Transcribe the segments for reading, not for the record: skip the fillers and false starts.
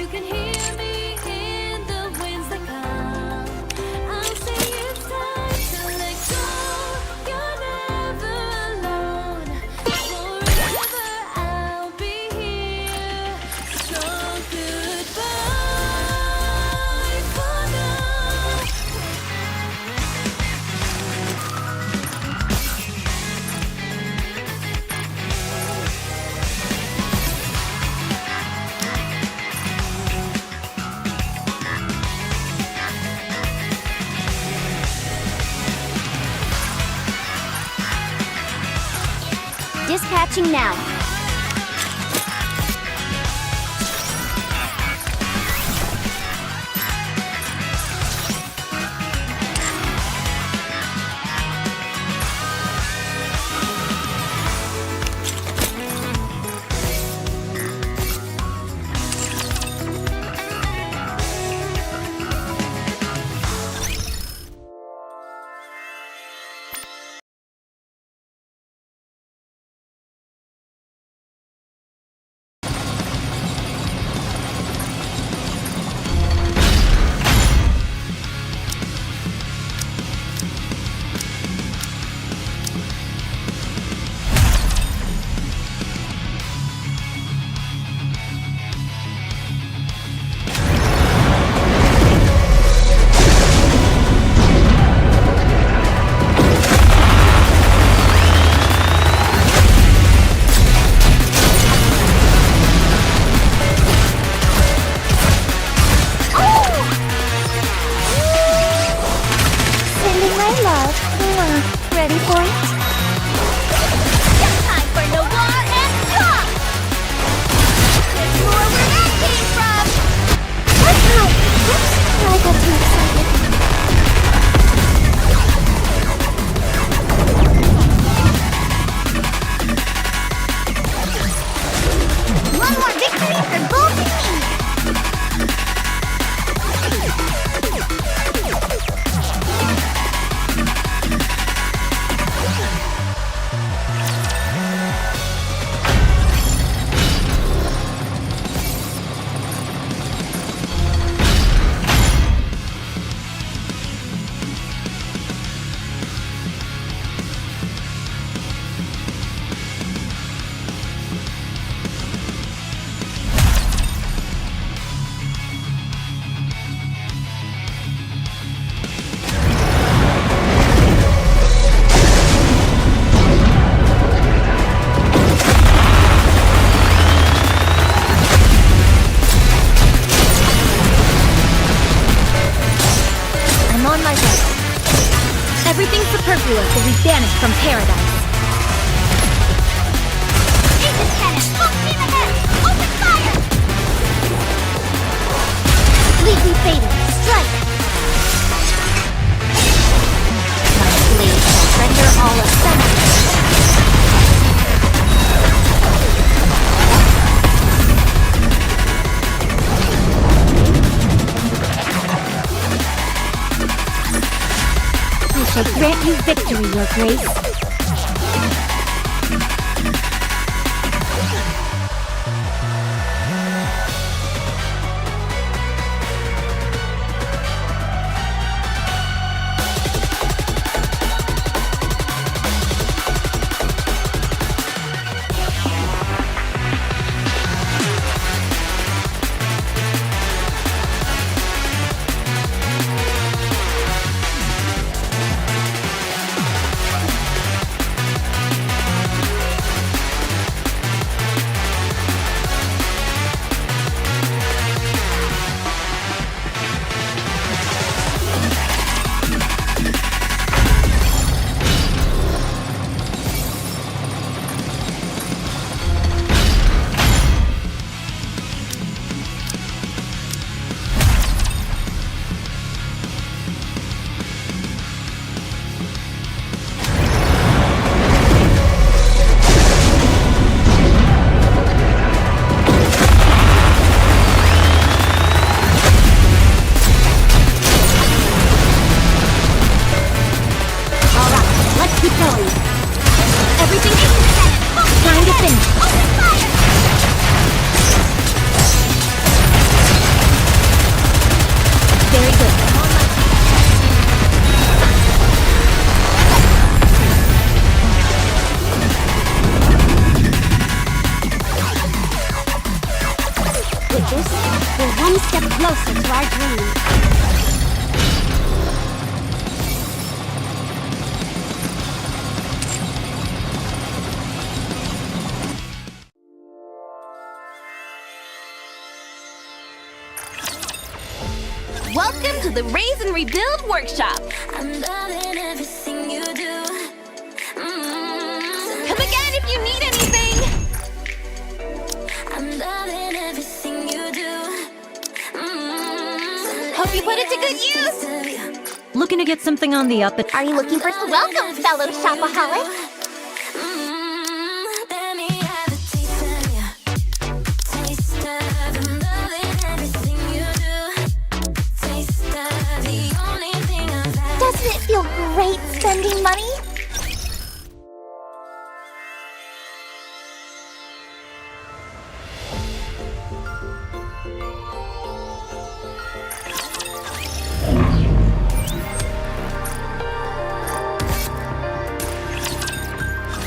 You can hear me in the winds that come. I'll say it's time to let go. You're never alone. Forever I'll be here. So goodbye for now. Dispatching now. Ready for it? Time for the war and talk! There's more where that came from! Oops, I got too excited. One more victory for both of me! On my way. Everything superfluous will be banished from paradise. Aegis cannon! Full steam ahead! Open fire! Completely fatal. Strike! My blade shall render all assembled. I shall grant you victory, Your Grace. With this, we're one step closer to our dream. Welcome to the Raise and Rebuild Workshop. I'm loving everything you do. Come again if you need anything. I'm loving everything you do. Hope you put it to good use. Looking to get something on the up. Are you looking for some welcome, fellow shopaholic? Let me have a taste of you. Taste of I'm loving everything you do. Taste of the only thing I've had. Doesn't it feel great spending money?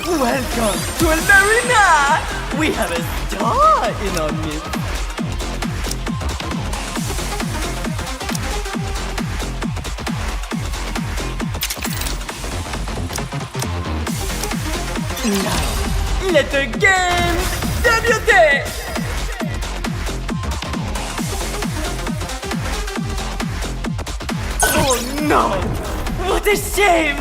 Welcome to El Marina! We have a star in our midst. Now, let the games debut! Oh no! What a shame!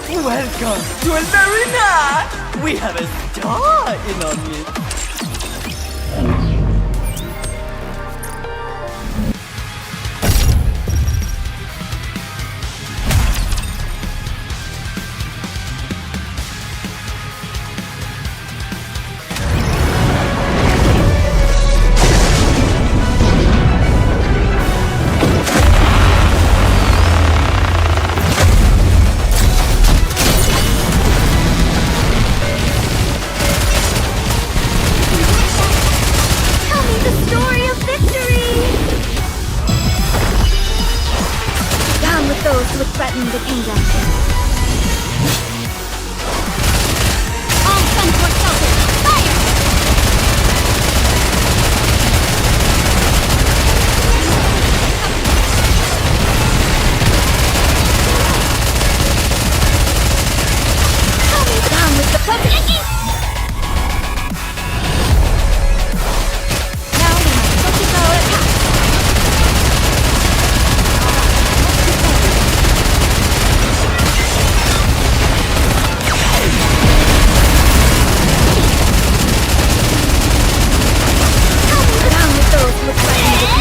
Welcome to El Marina! We have a star in our midst. Tell me the story of victory! Down with those who would threaten the kingdom. All guns were tilted! Fire! Tell me down with the president! Now we must focus our attack. Down with those who would threaten the kingdom.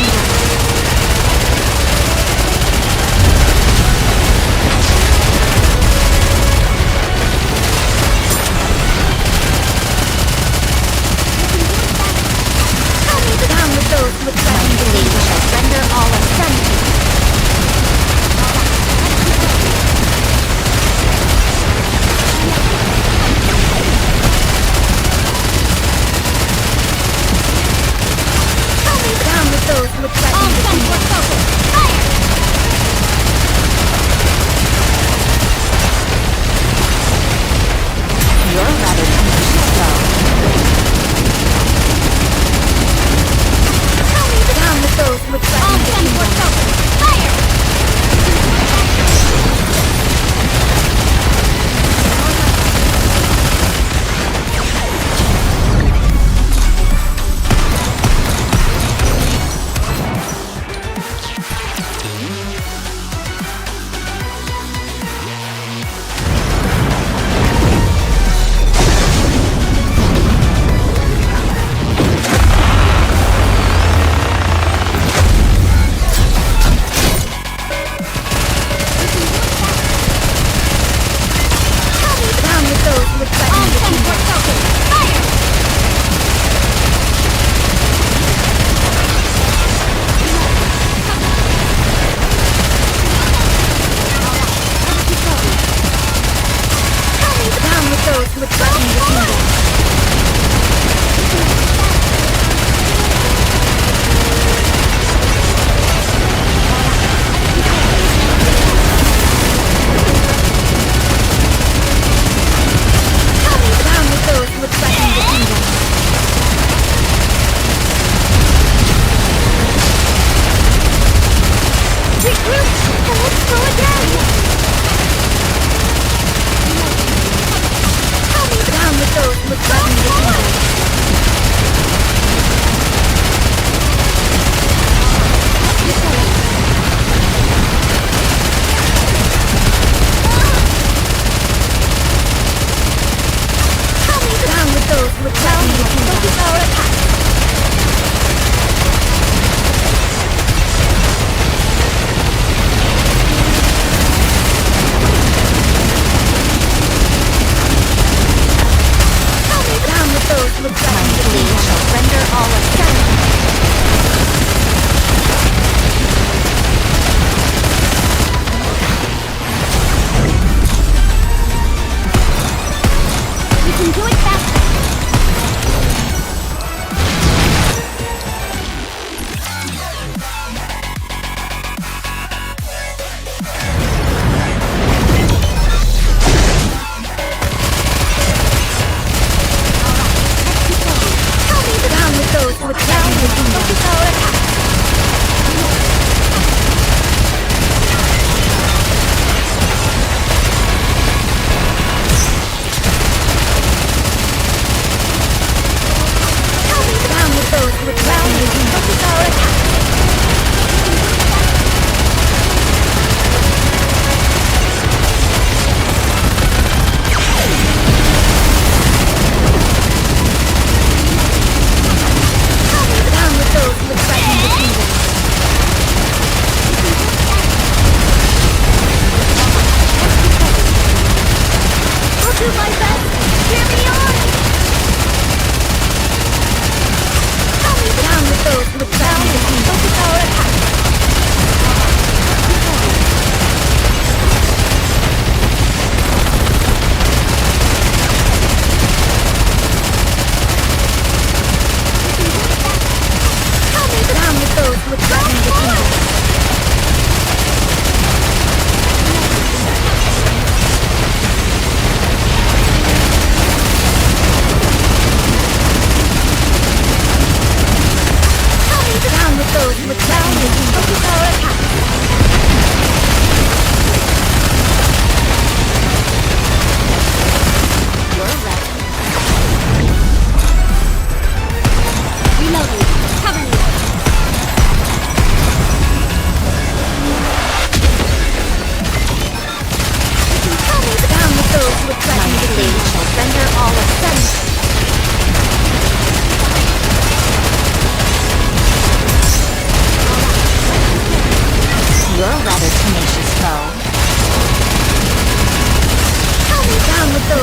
Down with those who would threaten the leader shall render all assembly. Down with those who would threaten the kingdom. Fire! You're rather slow. Down with those who would threaten the kingdom. Fire! Down with those who would threaten the kingdom. Fire! Down with those who would threaten the kingdom.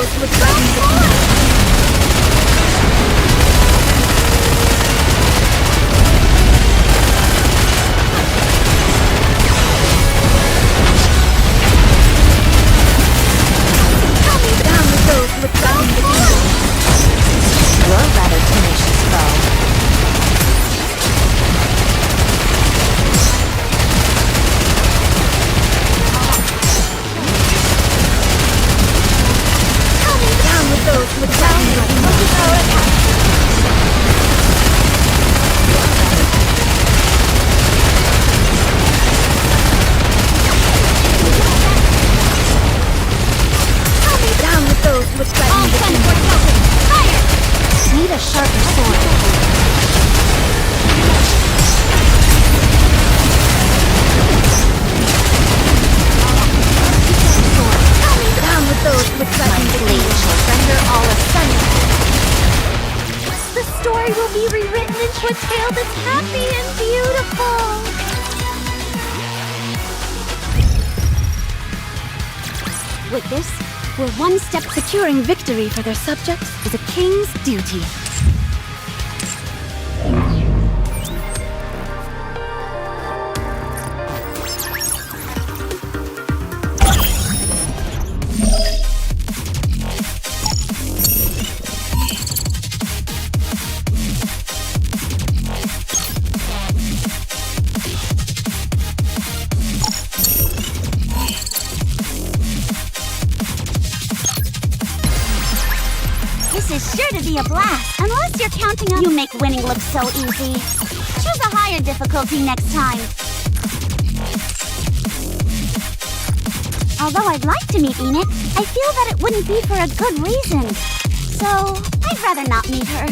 those who would threaten the kingdom. Down with those who would threaten the kingdom. You're rather tenacious, foe. Down with those who would threaten the kingdom. Down with those who would threaten the kingdom. Need a sharper sword. Down with those who would My threaten the blade kingdom. shall render all asunder. The story will be rewritten into a tale that's happy and beautiful. With this, we're one step securing victory for their subjects is a king's duty. This is sure to be a blast, unless you're counting on you make winning look so easy. Choose a higher difficulty next time. Although I'd like to meet Enid, I feel that it wouldn't be for a good reason. So, I'd rather not meet her.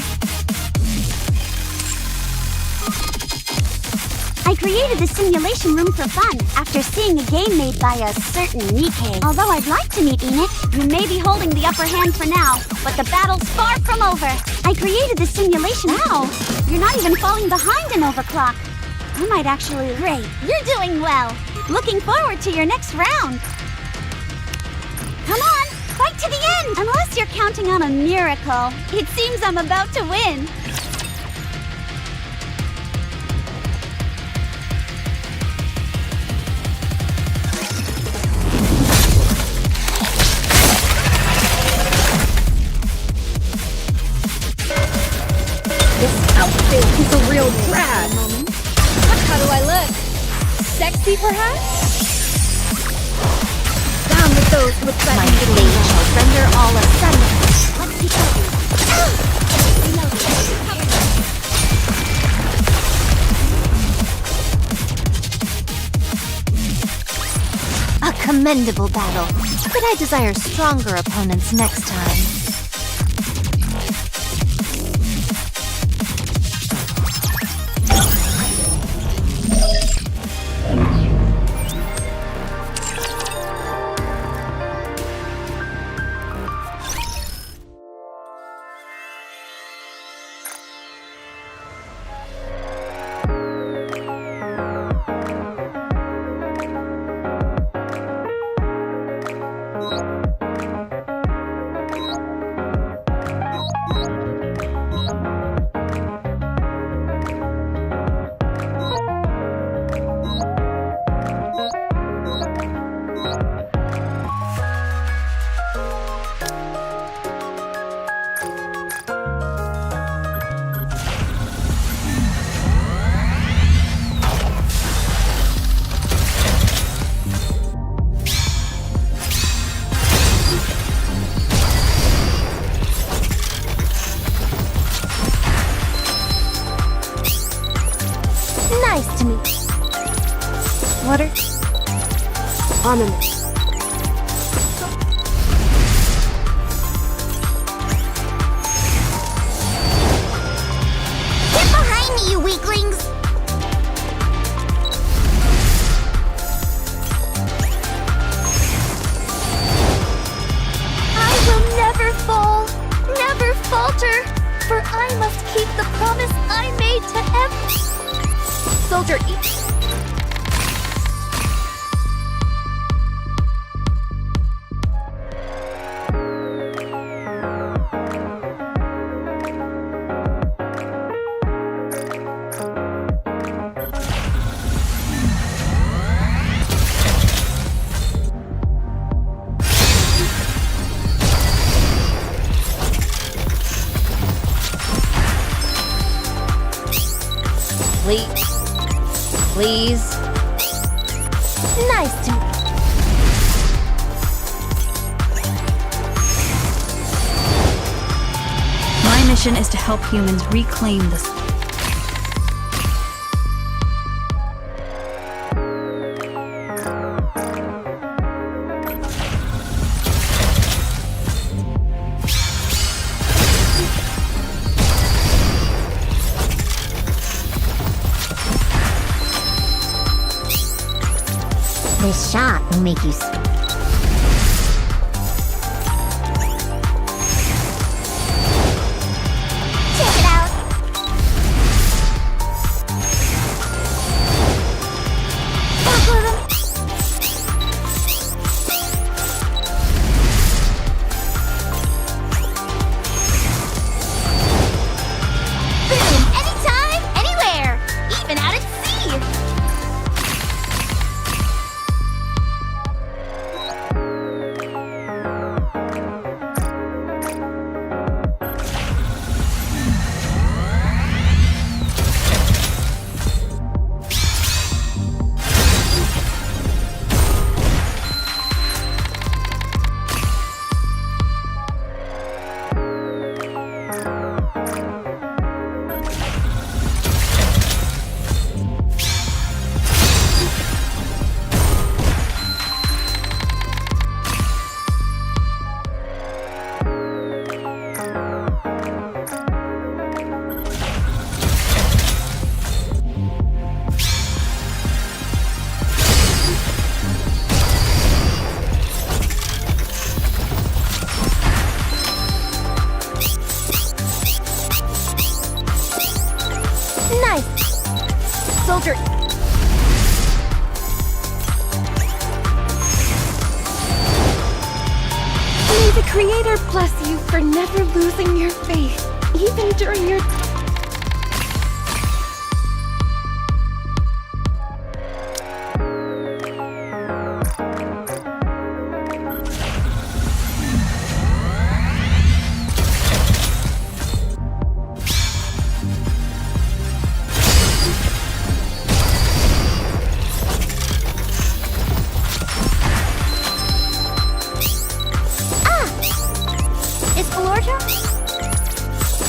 I created the simulation room for fun after seeing a game made by a certain Nikke. Although I'd like to meet Enid, you may be holding the upper hand for now, but the battle's far from over. I created the simulation. Now, you're not even falling behind an overclock. I might actually... Great, you're doing well. Looking forward to your next round. Come on, fight to the end! Unless you're counting on a miracle. It seems I'm about to win. Outfit is a real drag. How do I look? Sexy, perhaps? Down with those who would My threaten the blade kingdom. shall render all asunder. Let's keep going. A commendable battle, but I desire stronger opponents next time. Nice to meet you. Water? Armament. Get behind me, you weaklings! I will never fall, never falter, for I must keep the promise I made to Soldier, eat. Please? Nice to... My mission is to help humans reclaim this. This shot will make you... Check it out. Back with him. Boom! Anytime, anywhere, even out at sea. Soldier... May the Creator bless you for never losing your faith, even during your...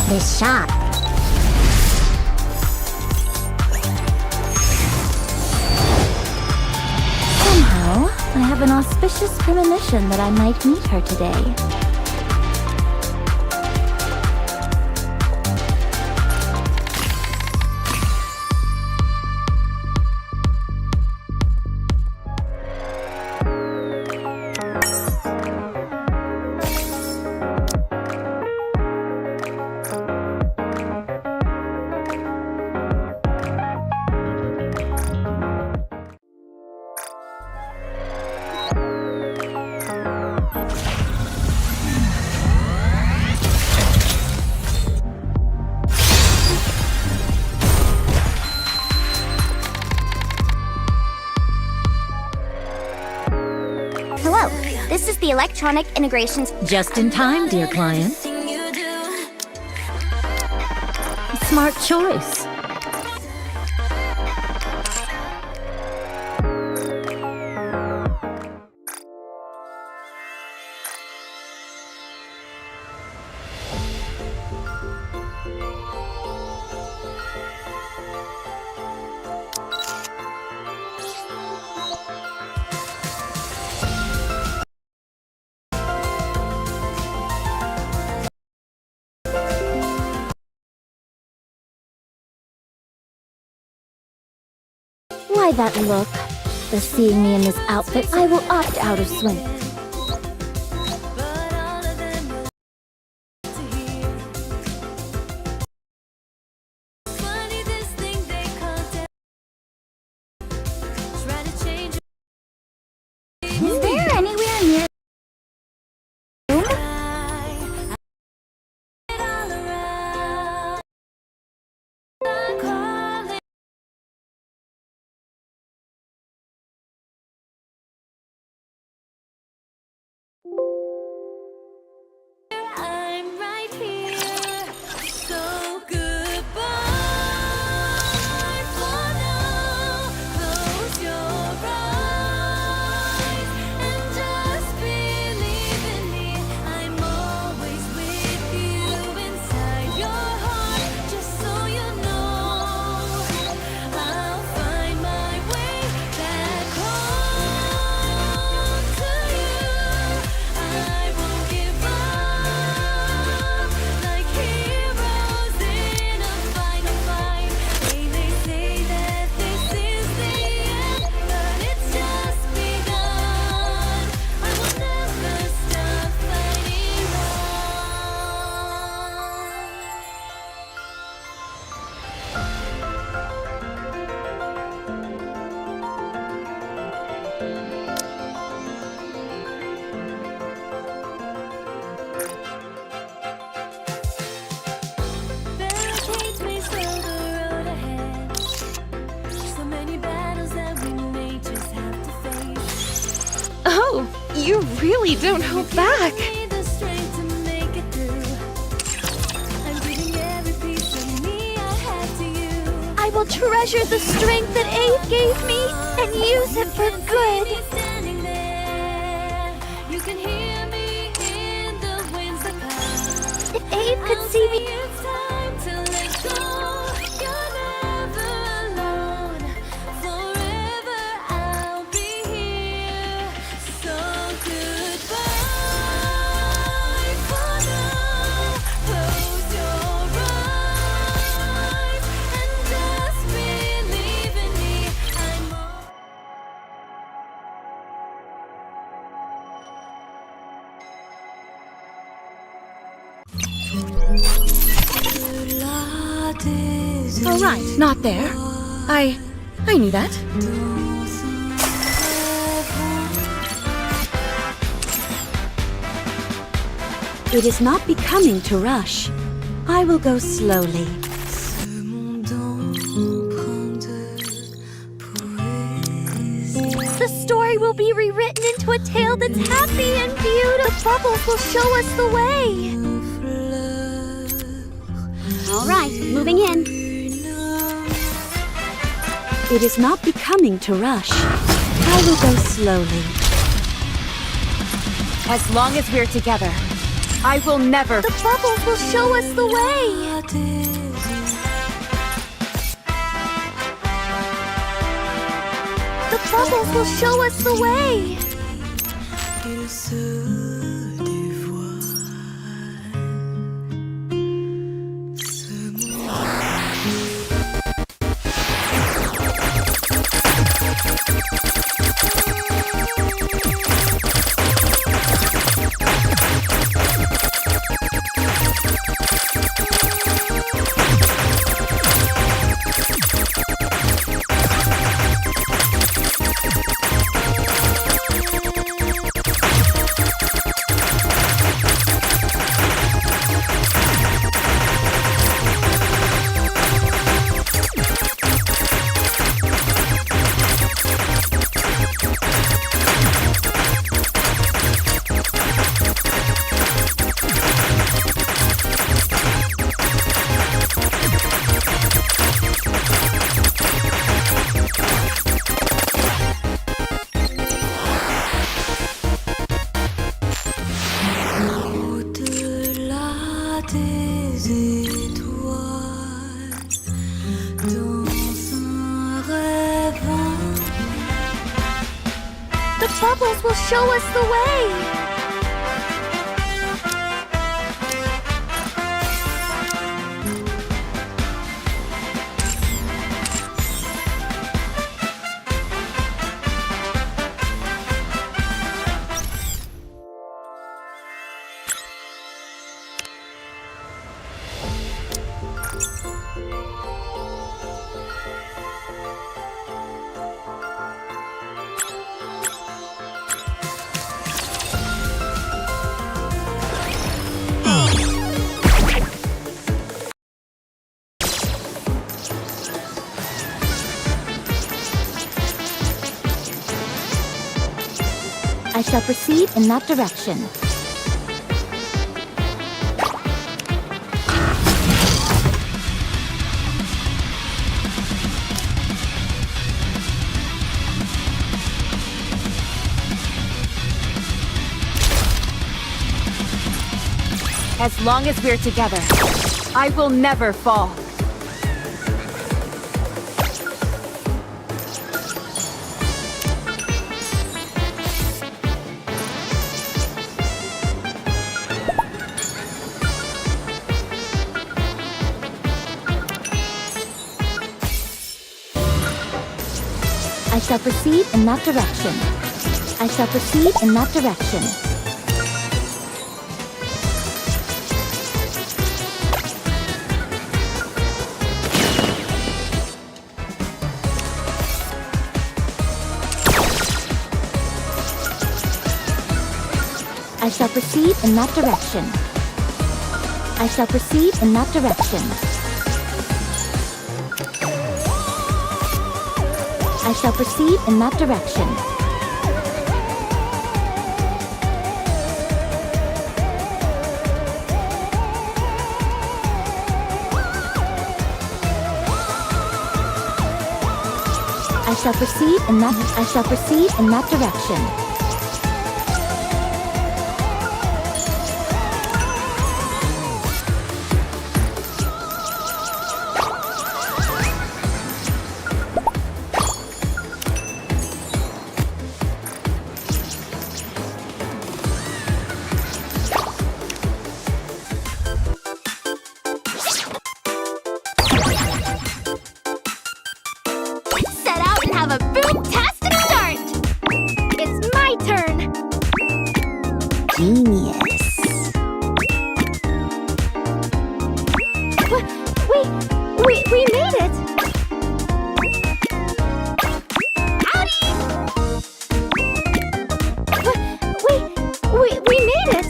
This shot. Somehow, I have an auspicious premonition that I might meet her today. Hello, this is the Electronic Integrations. Just in time, dear client. Smart choice. Why that look? The seeing me in this outfit, I will opt out of swimming. You really don't hold back. Need the strength to make it through. I'm giving every piece of me I had to you. I will treasure the strength that Abe gave me and use it for good. Standing there, you can hear me in the winds that come. If Abe could see me, It's time to let go. You're never alone. Forever I'll be here. So goodbye for now. Close your eyes and just believe in me. I'm all. All right, not there. I knew that. It is not becoming to rush. I will go slowly. the story will be rewritten into a tale that's happy and beautiful. The bubbles will show us the way. All right, moving in. It is not becoming to rush. I will go slowly. As long as we're together, I will never. The bubbles will show us the way. The bubbles will show us the way. The bubbles will show us the way. I shall proceed in that direction. As long as we're together, I will never fall. I shall proceed in that direction. I shall proceed in that direction. I shall proceed in that direction. I shall proceed in that direction. I shall proceed in that direction. shall proceed in that direction. Set out and have a boom-tastic start! It's my turn! Genius. We made it! Howdy! We made it!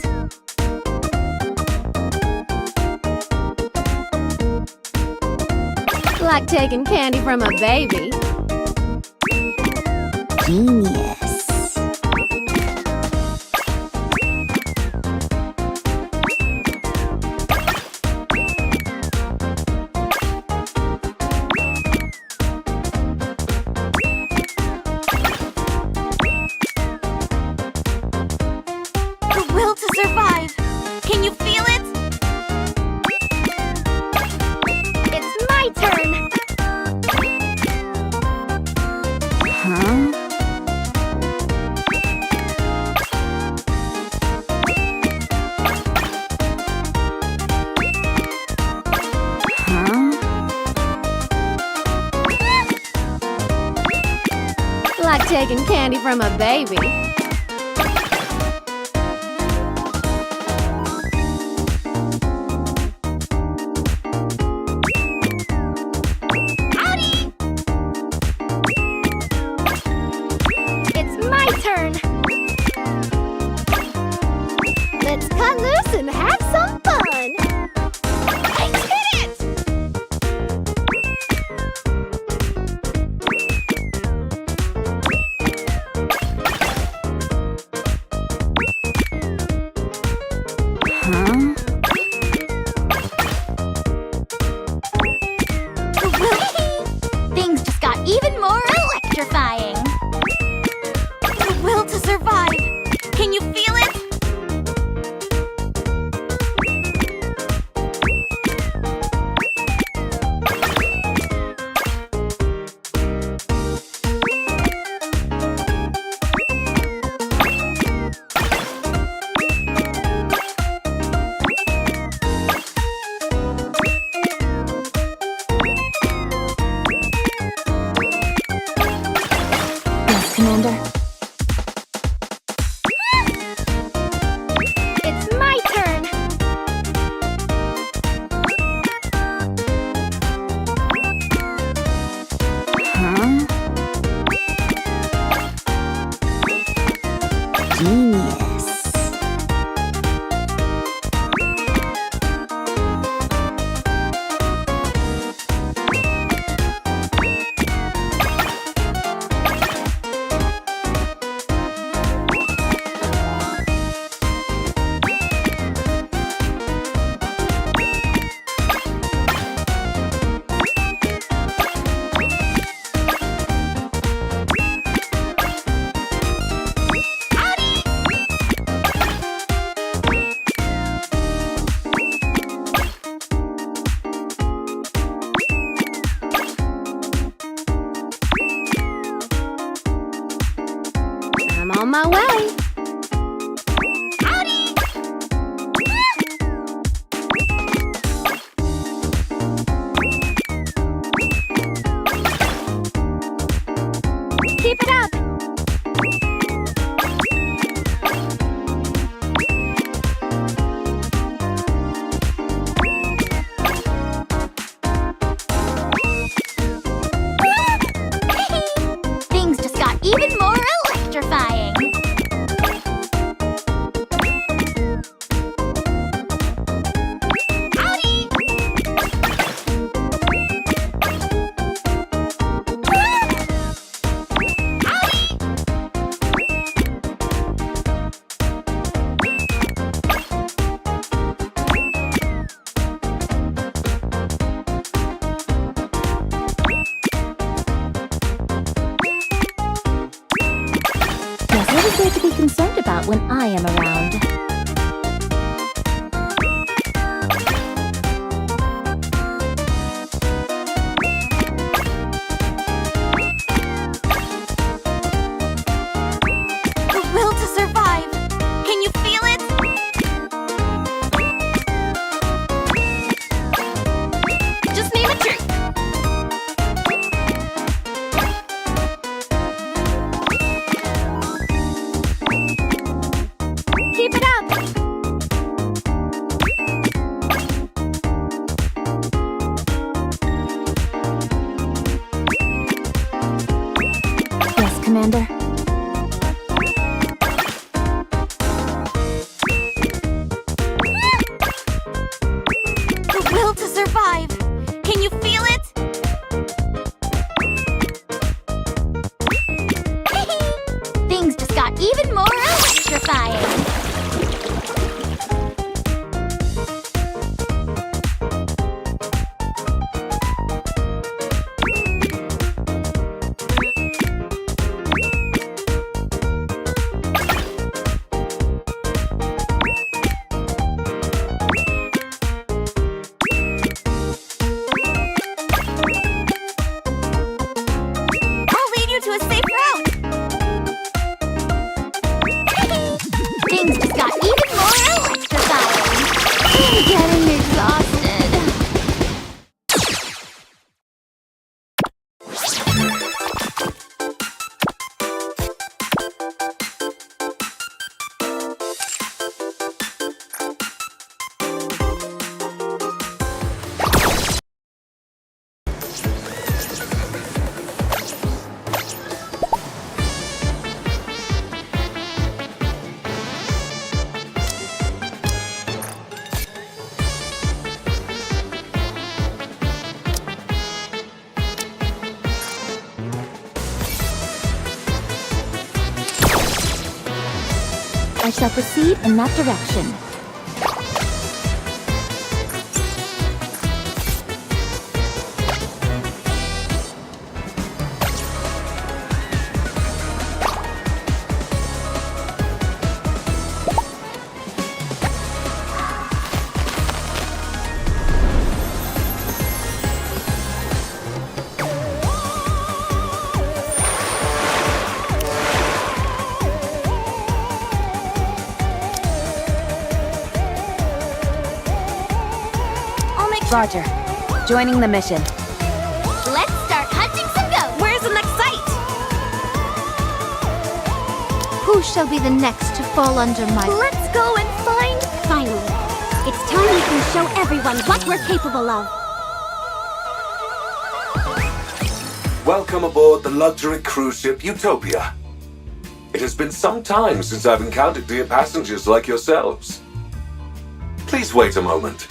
Like taking candy from a baby. Genius. The will to survive! Can you feel it? It's my turn! Huh? Huh? Like taking candy from a baby. Howdy! It's my turn! Let's cut loose and have some fun! I did it! Huh? Things just got even more electrifying! The will to survive! Can you feel it? about when I am around. The will to survive. Can you feel it? Just name a truth. Keep it up. Yes, Commander. The will to survive. Can you feel it? Things just got even more electrifying. I'll lead you to a safe route. Things just got even more electrifying. I'm getting exhausted. I shall proceed in that direction. Roger. Joining the mission. Let's start hunting some ghosts. Where's the next site? Who shall be the next to fall under my... Let's go and find... Finally, it's time we can show everyone what we're capable of. Welcome aboard the luxury cruise ship Utopia. It has been some time since I've encountered dear passengers like yourselves. Please wait a moment.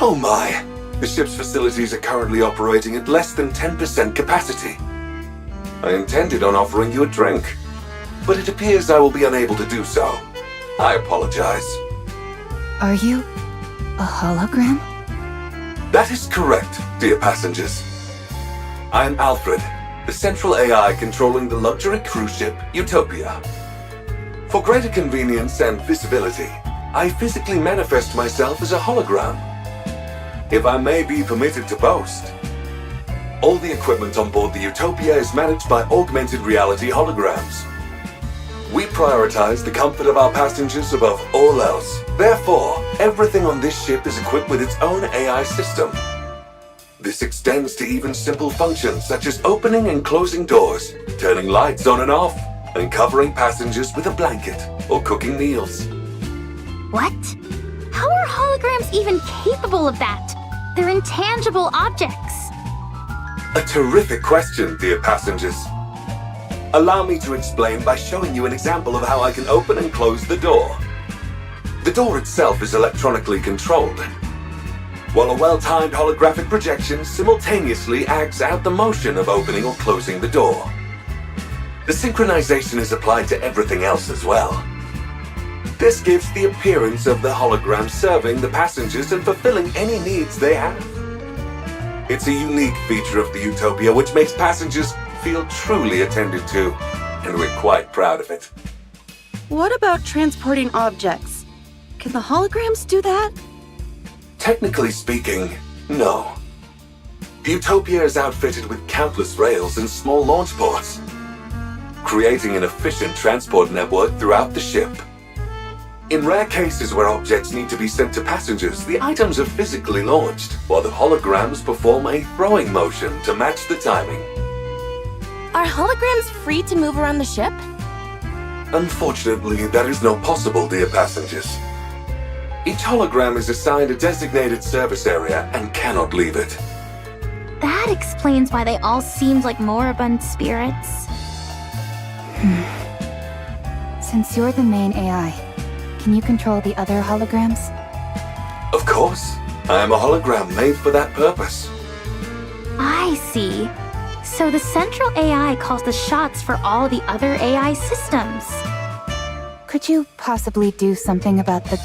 Oh my! The ship's facilities are currently operating at less than 10% capacity. I intended on offering you a drink, but it appears I will be unable to do so. I apologize. Are you a hologram? That is correct, dear passengers. I am Alfred, the central AI controlling the luxury cruise ship Utopia. For greater convenience and visibility, I physically manifest myself as a hologram. If I may be permitted to boast, all the equipment on board the Utopia is managed by augmented reality holograms. We prioritize the comfort of our passengers above all else. Therefore, everything on this ship is equipped with its own AI system. This extends to even simple functions such as opening and closing doors, turning lights on and off, and covering passengers with a blanket or cooking meals. What? How are holograms even capable of that? They're intangible objects. A terrific question, dear passengers. Allow me to explain by showing you an example of how I can open and close the door. The door itself is electronically controlled, while a well-timed holographic projection simultaneously acts out the motion of opening or closing the door. The synchronization is applied to everything else as well. This gives the appearance of the hologram serving the passengers and fulfilling any needs they have. It's a unique feature of the Utopia which makes passengers feel truly attended to. and we're quite proud of it. What about transporting objects? Can the holograms do that? Technically speaking, no. Utopia is outfitted with countless rails and small launch ports, creating an efficient transport network throughout the ship. In rare cases where objects need to be sent to passengers, the items are physically launched, while the holograms perform a throwing motion to match the timing. Are holograms free to move around the ship? Unfortunately, that is not possible, dear passengers. Each hologram is assigned a designated service area and cannot leave it. That explains why they all seemed like moribund spirits. Since you're the main AI, can you control the other holograms? Of course. I am a hologram made for that purpose. I see. So the central AI calls the shots for all the other AI systems. Could you possibly do something about the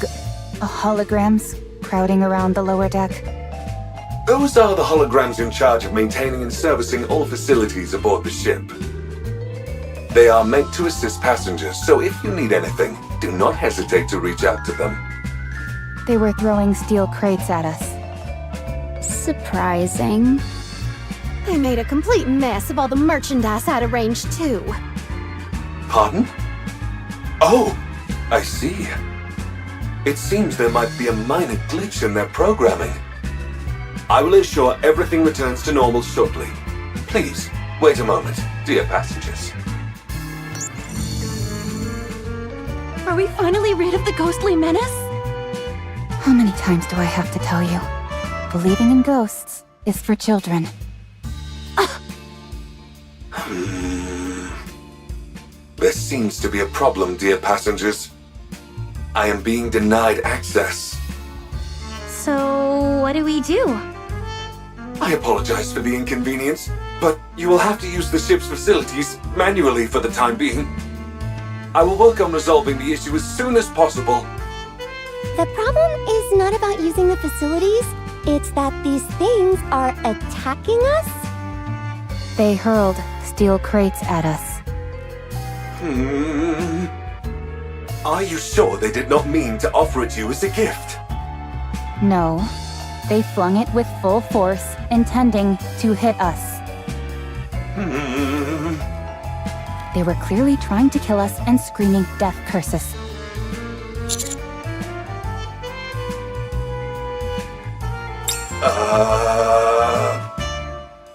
holograms crowding around the lower deck? Those are the holograms in charge of maintaining and servicing all facilities aboard the ship. They are meant to assist passengers, so if you need anything, do not hesitate to reach out to them. They were throwing steel crates at us. Surprising. They made a complete mess of all the merchandise out of range, too. Pardon? Oh, I see. It seems there might be a minor glitch in their programming. I will ensure everything returns to normal shortly. Please, wait a moment, dear passengers. Are we finally rid of the ghostly menace? How many times do I have to tell you? Believing in ghosts is for children. There seems to be a problem, dear passengers. I am being denied access. So, what do we do? I apologize for the inconvenience, but you will have to use the ship's facilities manually for the time being. I will work on resolving the issue as soon as possible. The problem is not about using the facilities, it's that these things are attacking us. They hurled steel crates at us. Are you sure they did not mean to offer it to you as a gift? No, they flung it with full force, intending to hit us. They were clearly trying to kill us and screaming death curses.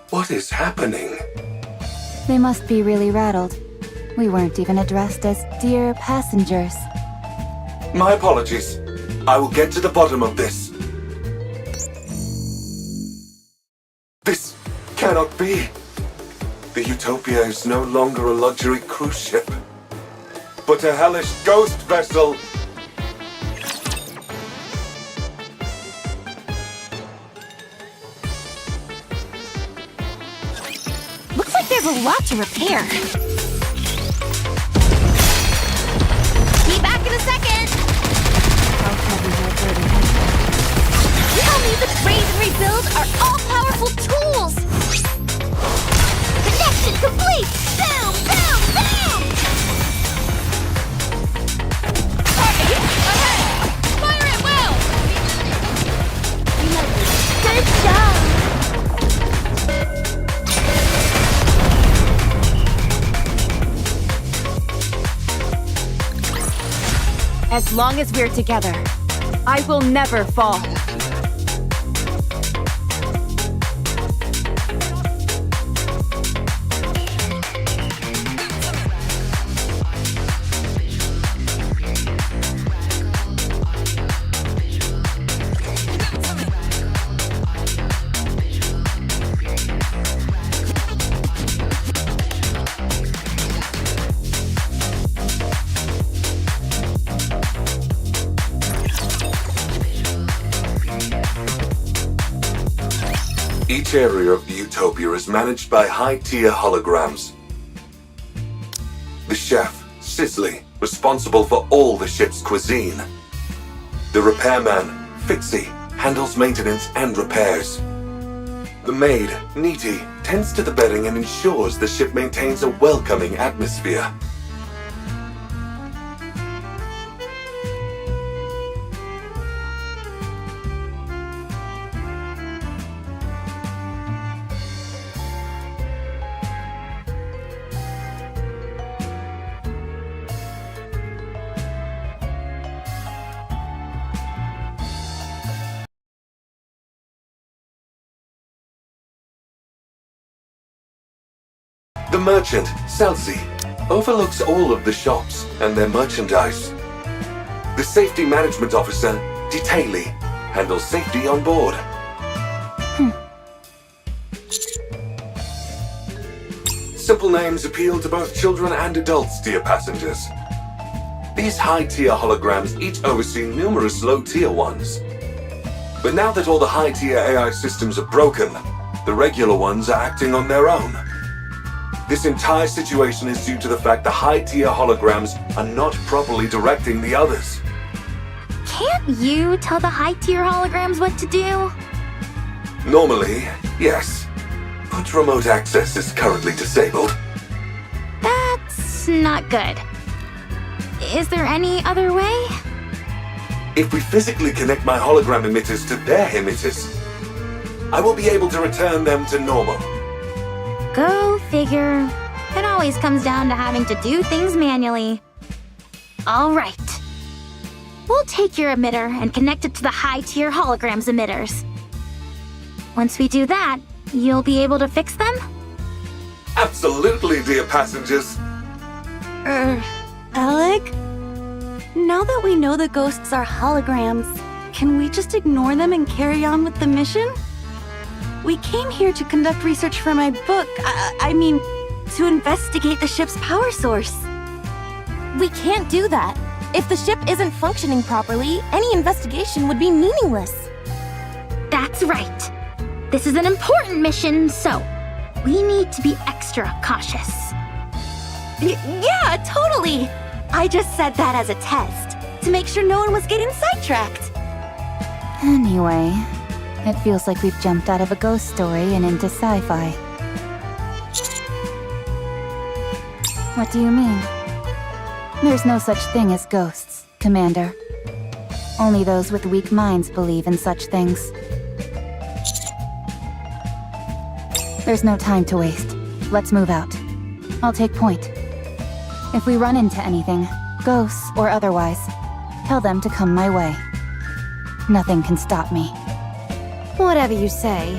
What is happening? They must be really rattled. We weren't even addressed as dear passengers. My apologies. I will get to the bottom of this. This cannot be. The Utopia is no longer a luxury cruise ship, but a hellish ghost vessel. Looks like there's a lot to repair. Be back in a second! Tell me the raise and rebuild are all-powerful tools! Connection complete! Boom! Boom! Boom! Target ahead! Fire at will! Good job! As long as we're together, I will never fall. Each area of the Utopia is managed by high-tier holograms. The chef, Sisley, responsible for all the ship's cuisine. The repairman, Fitzy, handles maintenance and repairs. The maid, Nikke, tends to the bedding and ensures the ship maintains a welcoming atmosphere. The merchant, Salsi, overlooks all of the shops and their merchandise. The safety management officer, Dailies, handles safety on board. Simple names appeal to both children and adults, dear passengers. These high-tier holograms each oversee numerous low-tier ones. But now that all the high-tier AI systems are broken, the regular ones are acting on their own. This entire situation is due to the fact the high-tier holograms are not properly directing the others. Can't you tell the high-tier holograms what to do? Normally, yes. But remote access is currently disabled. That's not good. Is there any other way? If we physically connect my hologram emitters to their emitters, I will be able to return them to normal. Go figure. It always comes down to having to do things manually. All right. We'll take your emitter and connect it to the high-tier holograms emitters. Once we do that, you'll be able to fix them? Absolutely, dear passengers. Alec? Now that we know the ghosts are holograms, can we just ignore them and carry on with the mission? We came here to conduct research for my book. I mean, to investigate the ship's power source. We can't do that. If the ship isn't functioning properly, any investigation would be meaningless. That's right. This is an important mission, so we need to be extra cautious. Yeah, totally! I just said that as a test, to make sure no one was getting sidetracked. Anyway, it feels like we've jumped out of a ghost story and into sci-fi. What do you mean? There's no such thing as ghosts, Commander. Only those with weak minds believe in such things. There's no time to waste. Let's move out. I'll take point. If we run into anything, ghosts or otherwise, tell them to come my way. Nothing can stop me. Whatever you say.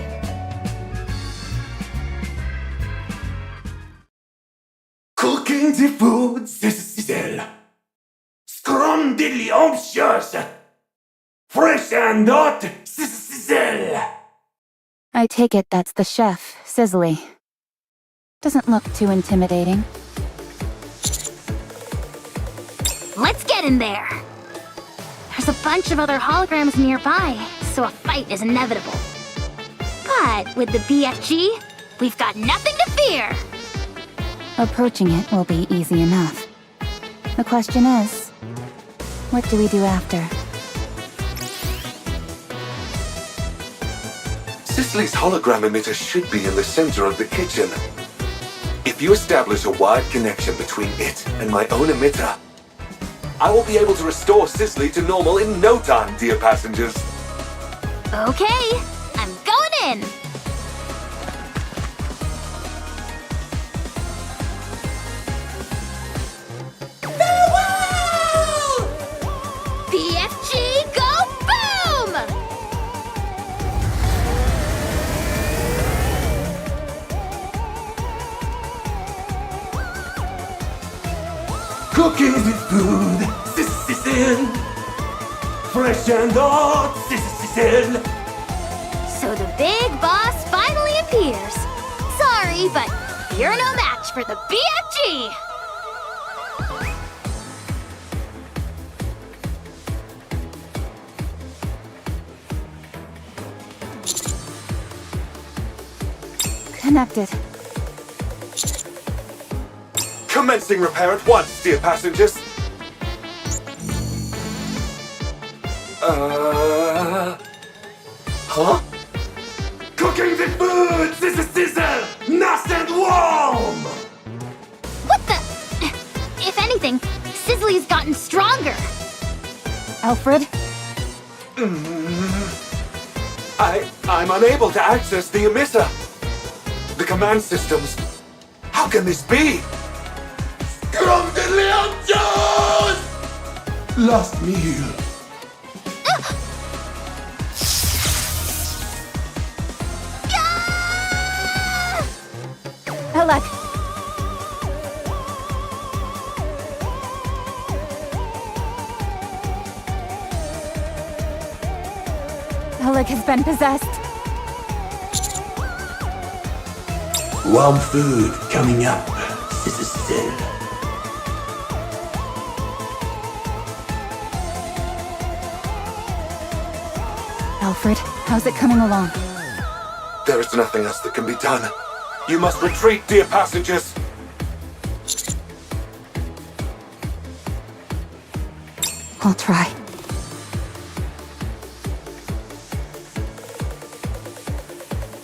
Cooking the food, Cecile. Scrum delicious. Fresh and hot, Cecile. I take it that's the chef, Sizzly. Doesn't look too intimidating. Let's get in there. There's a bunch of other holograms nearby, so a fight is inevitable. But with the BFG, we've got nothing to fear. Approaching it will be easy enough. The question is, what do we do after? Cicely's hologram emitter should be in the center of the kitchen. If you establish a wide connection between it and my own emitter, I will be able to restore Cicely to normal in no time, dear passengers. Okay, I'm going in. Farewell! BFG, go boom! Cooking the food, Cecile. Fresh and hot, Cecile. So the big boss finally appears. Sorry, but you're no match for the BFG. Connected. Commencing repair at once, dear passengers. Huh? cooking the food! Sizzle, sizzle! Nice and warm! What the? If anything, Sizzly's gotten stronger. Alfred? I'm unable to access the emitter. The command systems. How can this be? Last meal. Alec! Alec has been possessed. Warm food coming up. This is still. Alfred, how's it coming along? There is nothing else that can be done. You must retreat, dear passengers. I'll try.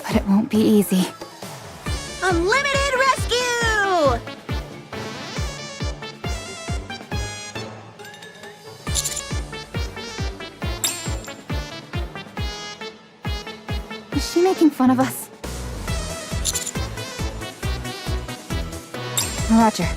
But it won't be easy. Unlimited rescue! Is she making fun of us? Roger.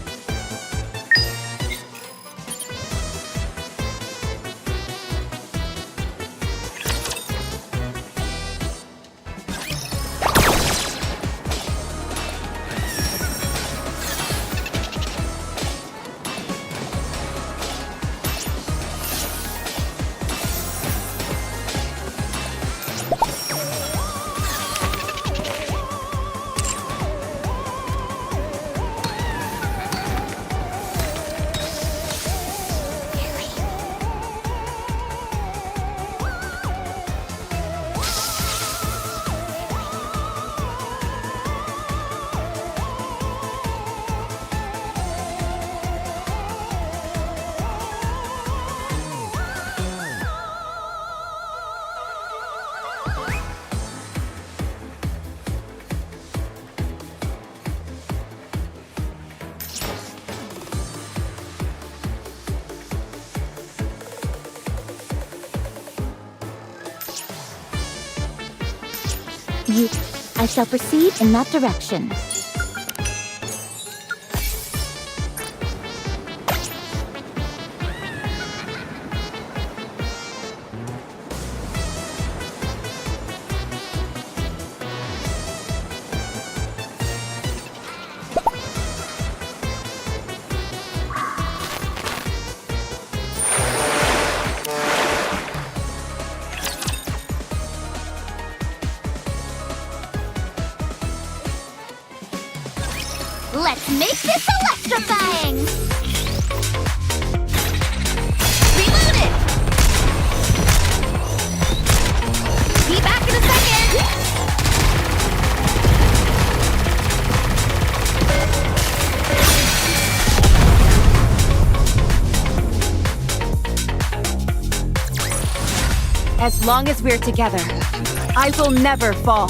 I shall proceed in that direction. Let's make this electrifying! Reload it! Be back in a second! As long as we're together, I will never fall.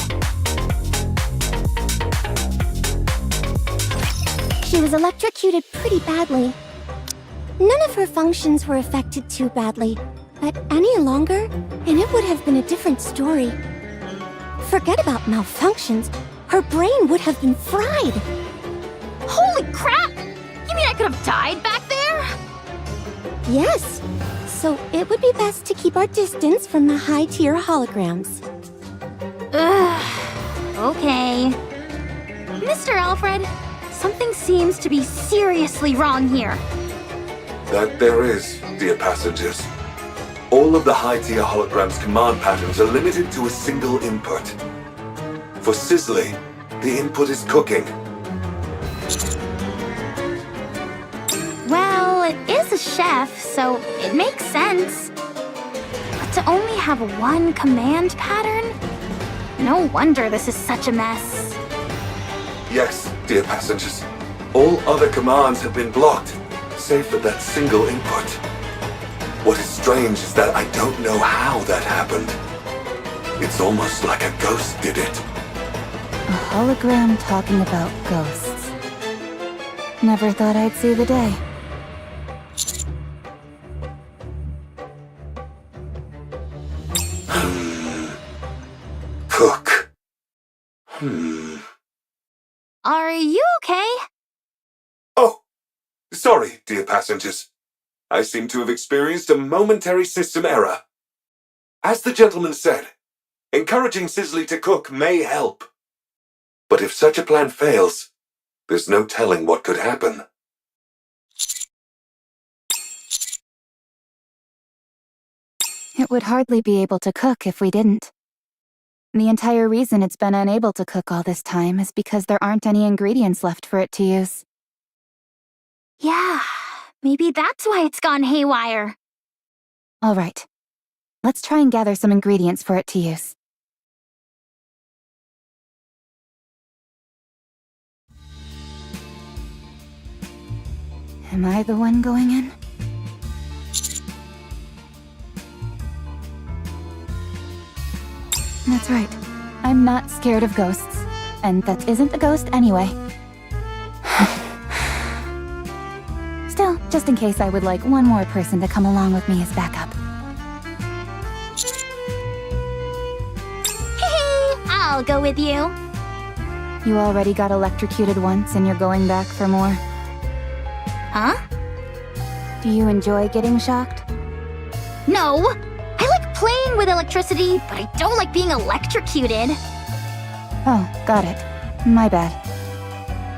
She was electrocuted pretty badly. None of her functions were affected too badly, but any longer, and it would have been a different story. Forget about malfunctions. Her brain would have been fried. Holy crap! You mean I could have died back there? Yes, so it would be best to keep our distance from the high-tier holograms. Okay. Mr. Alfred, something seems to be seriously wrong here. That there is, dear passengers. All of the high-tier holograms' command patterns are limited to a single input. For Sizzly, the input is cooking. Well, it is a chef, so it makes sense. But to only have one command pattern? No wonder this is such a mess. Yes, dear passengers. All other commands have been blocked, save for that single input. What is strange is that I don't know how that happened. It's almost like a ghost did it. A hologram talking about ghosts. Never thought I'd see the day. Cook. Are you okay? Oh, sorry, dear passengers. I seem to have experienced a momentary system error. As the gentleman said, encouraging Sisley to cook may help. But if such a plan fails, there's no telling what could happen. It would hardly be able to cook if we didn't. The entire reason it's been unable to cook all this time is because there aren't any ingredients left for it to use. Yeah, maybe that's why it's gone haywire. All right. Let's try and gather some ingredients for it to use. Am I the one going in? That's right. I'm not scared of ghosts. And that isn't a ghost anyway. Still, just in case, I would like one more person to come along with me as backup. I'll go with you. You already got electrocuted once and you're going back for more. Huh? Do you enjoy getting shocked? No. I like playing with electricity, but I don't like being electrocuted. Oh, got it. My bad.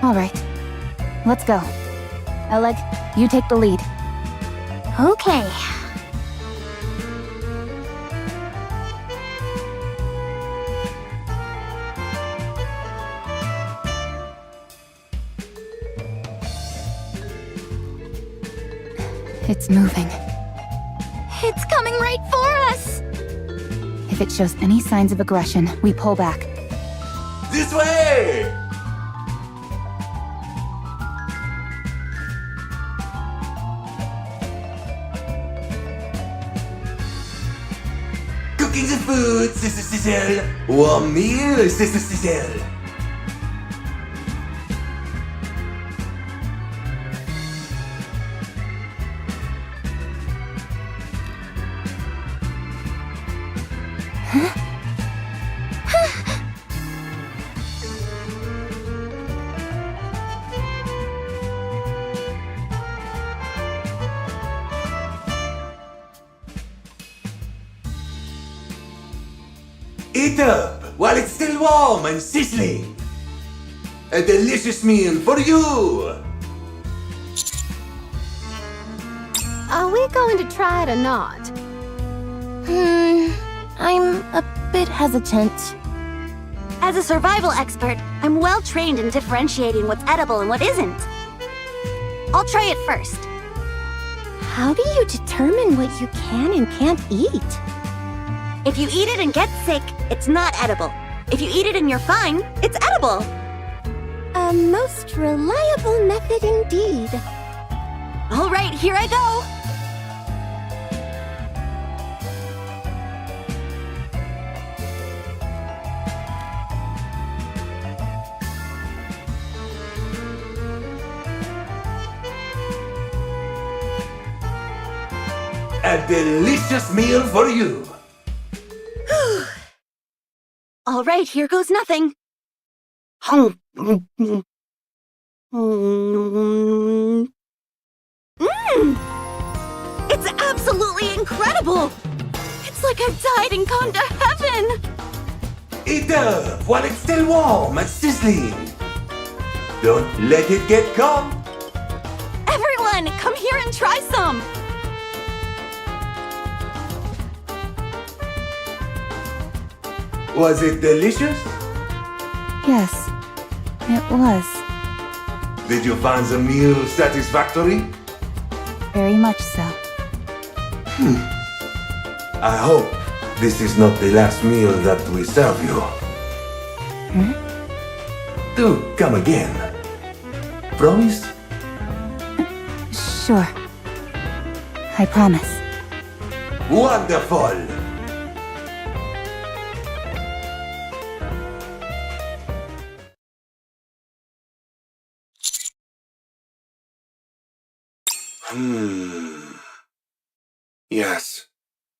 All right. Let's go. Oleg, you take the lead. Okay. It's moving. It's coming right for us! If it shows any signs of aggression, we pull back. This way! Cooking the food, Sister Cecile. Warm meal, Sister Cecile. Eat up while it's still warm and sizzling. A delicious meal for you. Are we going to try it or not? I'm a bit hesitant. As a survival expert, I'm well trained in differentiating what's edible and what isn't. I'll try it first. How do you determine what you can and can't eat? If you eat it and get sick, it's not edible. If you eat it and you're fine, it's edible. A most reliable method indeed. All right, here I go. A delicious meal for you. All right, here goes nothing. It's absolutely incredible! It's like I've died and gone to heaven! Eat up while it's still warm and sizzling. Don't let it get cold. Everyone, come here and try some! Was it delicious? Yes, it was. Did you find the meal satisfactory? Very much so. I hope this is not the last meal that we serve you. Do come again. Promise? Sure. I promise. Wonderful! Yes,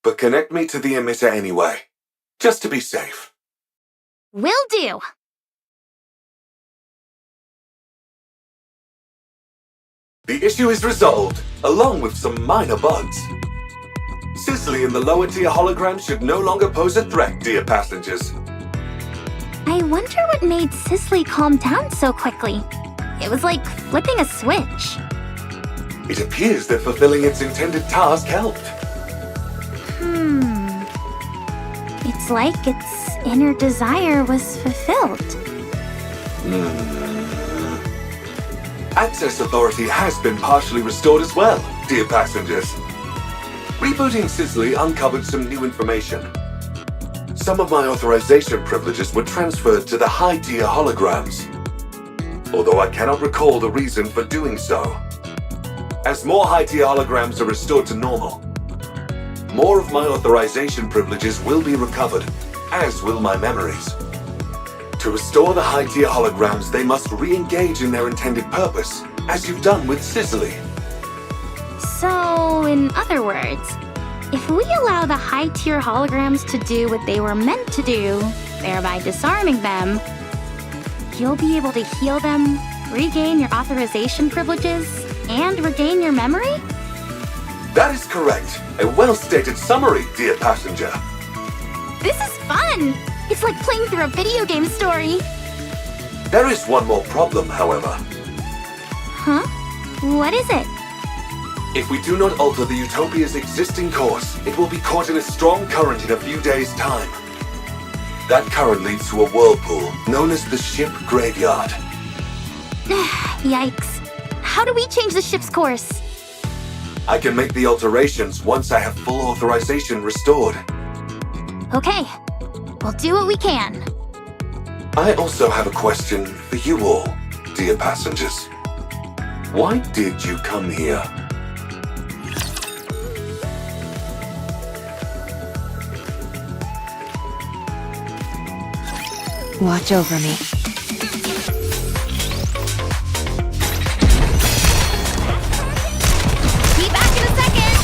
but connect me to the emitter anyway, just to be safe. Will do. The issue is resolved, along with some minor bugs. Sisley and the lower tier hologram should no longer pose a threat, dear passengers. I wonder what made Sisley calm down so quickly. It was like flipping a switch. It appears that fulfilling its intended task helped. It's like its inner desire was fulfilled. Access authority has been partially restored as well, dear passengers. Rebooting Sisley uncovered some new information. Some of my authorization privileges were transferred to the high-tier holograms, although I cannot recall the reason for doing so. As more high-tier holograms are restored to normal, more of my authorization privileges will be recovered, as will my memories. To restore the high-tier holograms, they must re-engage in their intended purpose, as you've done with Sisley. So, in other words, if we allow the high-tier holograms to do what they were meant to do, thereby disarming them, you'll be able to heal them, regain your authorization privileges, and regain your memory? That is correct. A well-stated summary, dear passenger. This is fun! It's like playing through a video game story. There is one more problem, however. Huh? What is it? If we do not alter the Utopia's existing course, it will be caught in a strong current in a few days' time. That current leads to a whirlpool known as the ship graveyard. Yikes. How do we change the ship's course? I can make the alterations once I have full authorization restored. Okay, we'll do what we can. I also have a question for you all, dear passengers. Why did you come here? Watch over me. Be back in a second!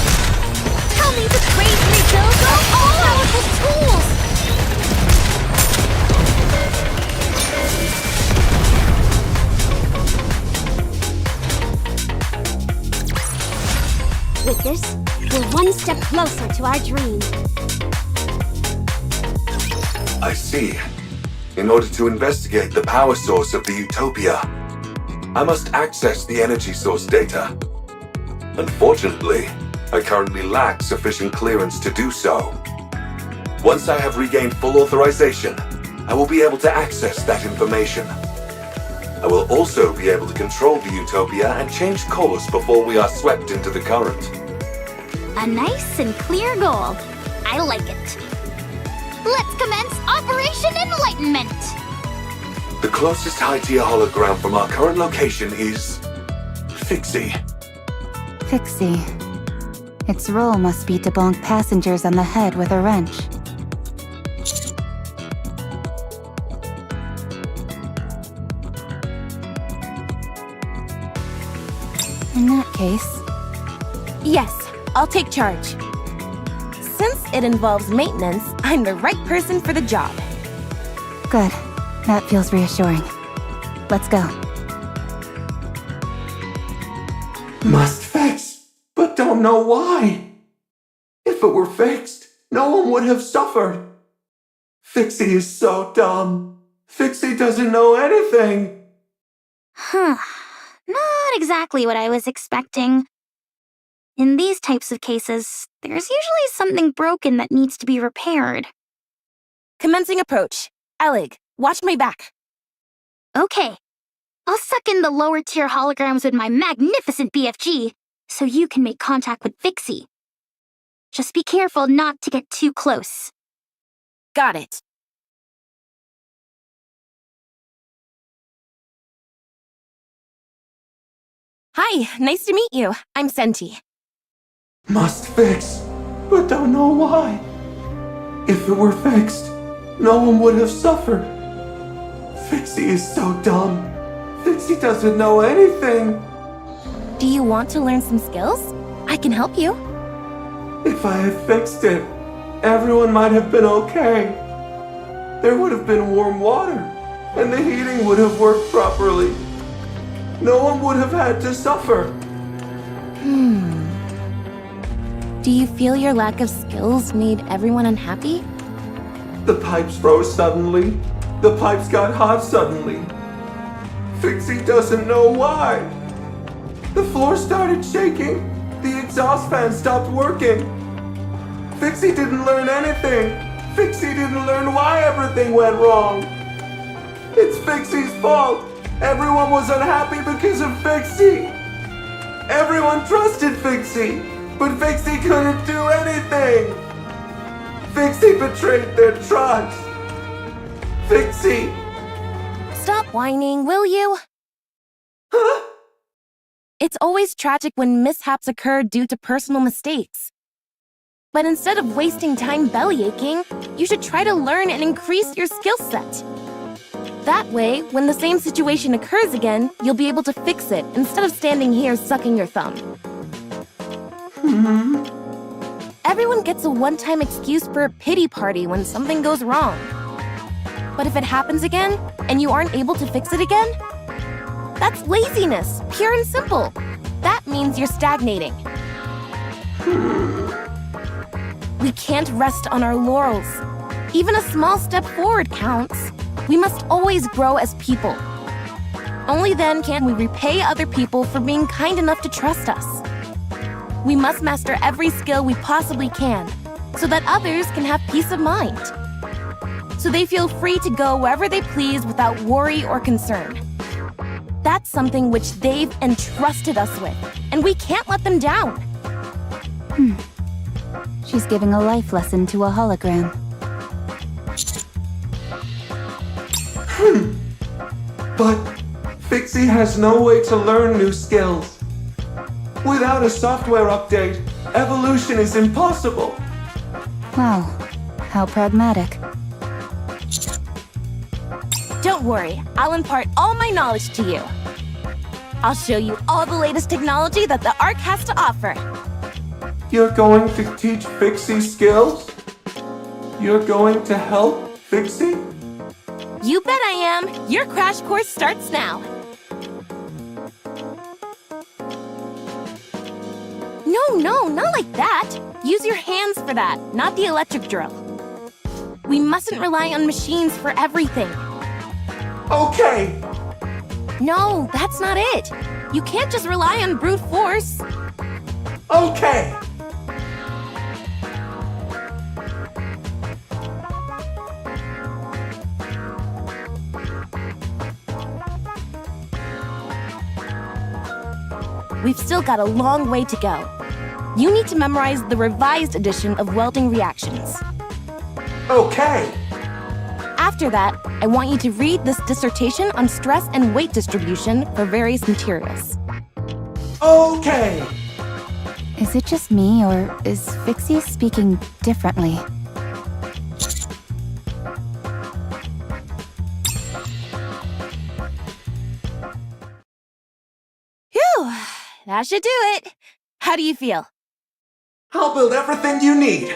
Tell me the crazy rebuild are all powerful tools! With this, we're one step closer to our dream. I see. In order to investigate the power source of the Utopia, I must access the energy source data. Unfortunately, I currently lack sufficient clearance to do so. Once I have regained full authorization, I will be able to access that information. I will also be able to control the Utopia and change course before we are swept into the current. A nice and clear goal. I like it. Let's commence Operation Enlightenment! The closest high-tier hologram from our current location is Fixie. Fixie. Its role must be to bonk passengers on the head with a wrench. In that case, Yes, I'll take charge. Since it involves maintenance, I'm the right person for the job. good. That feels reassuring. Let's go. Must fix, but don't know why. If it were fixed, no one would have suffered. Fixie is so dumb. Fixie doesn't know anything. Huh. Not exactly what I was expecting. In these types of cases, there's usually something broken that needs to be repaired. Commencing approach. Alec, watch my back. Okay. I'll suck in the lower tier holograms with my magnificent BFG, so you can make contact with Fixie. Just be careful not to get too close. Got it. Hi, nice to meet you. I'm Senti. Must fix, but don't know why. If it were fixed, no one would have suffered. Fixie is so dumb. Fixie doesn't know anything. Do you want to learn some skills? I can help you. If I had fixed it, everyone might have been okay. There would have been warm water, and the heating would have worked properly. No one would have had to suffer. Do you feel your lack of skills made everyone unhappy? The pipes froze suddenly. The pipes got hot suddenly. Fixie doesn't know why. The floor started shaking. The exhaust fan stopped working. Fixie didn't learn anything. Fixie didn't learn why everything went wrong. It's Fixie's fault. Everyone was unhappy because of Fixie. Everyone trusted Fixie, but Fixie couldn't do anything. Fixie betrayed their trust. Fixie. Stop whining, will you? Huh? It's always tragic when mishaps occur due to personal mistakes. But instead of wasting time bellyaching, you should try to learn and increase your skill set. That way, when the same situation occurs again, you'll be able to fix it instead of standing here sucking your thumb. Everyone gets a one-time excuse for a pity party when something goes wrong. But if it happens again, and you aren't able to fix it again, that's laziness, pure and simple. That means you're stagnating. We can't rest on our laurels. Even a small step forward counts. We must always grow as people. Only then can we repay other people for being kind enough to trust us. We must master every skill we possibly can, so that others can have peace of mind. So they feel free to go wherever they please without worry or concern. That's something which they've entrusted us with, and we can't let them down. She's giving a life lesson to a hologram. But Fixie has no way to learn new skills. Without a software update, evolution is impossible. Wow, how pragmatic. Don't worry, I'll impart all my knowledge to you. I'll show you all the latest technology that the Ark has to offer. You're going to teach Fixie skills? You're going to help Fixie? You bet I am. Your crash course starts now. No, not like that. Use your hands for that, not the electric drill. We mustn't rely on machines for everything. Okay. No, that's not it. You can't just rely on brute force. Okay. We've still got a long way to go. You need to memorize the revised edition of welding reactions. Okay. After that, I want you to read this dissertation on stress and weight distribution for various materials. Okay. Is it just me, or is Fixie speaking differently? Phew, that should do it. How do you feel? I'll build everything you need.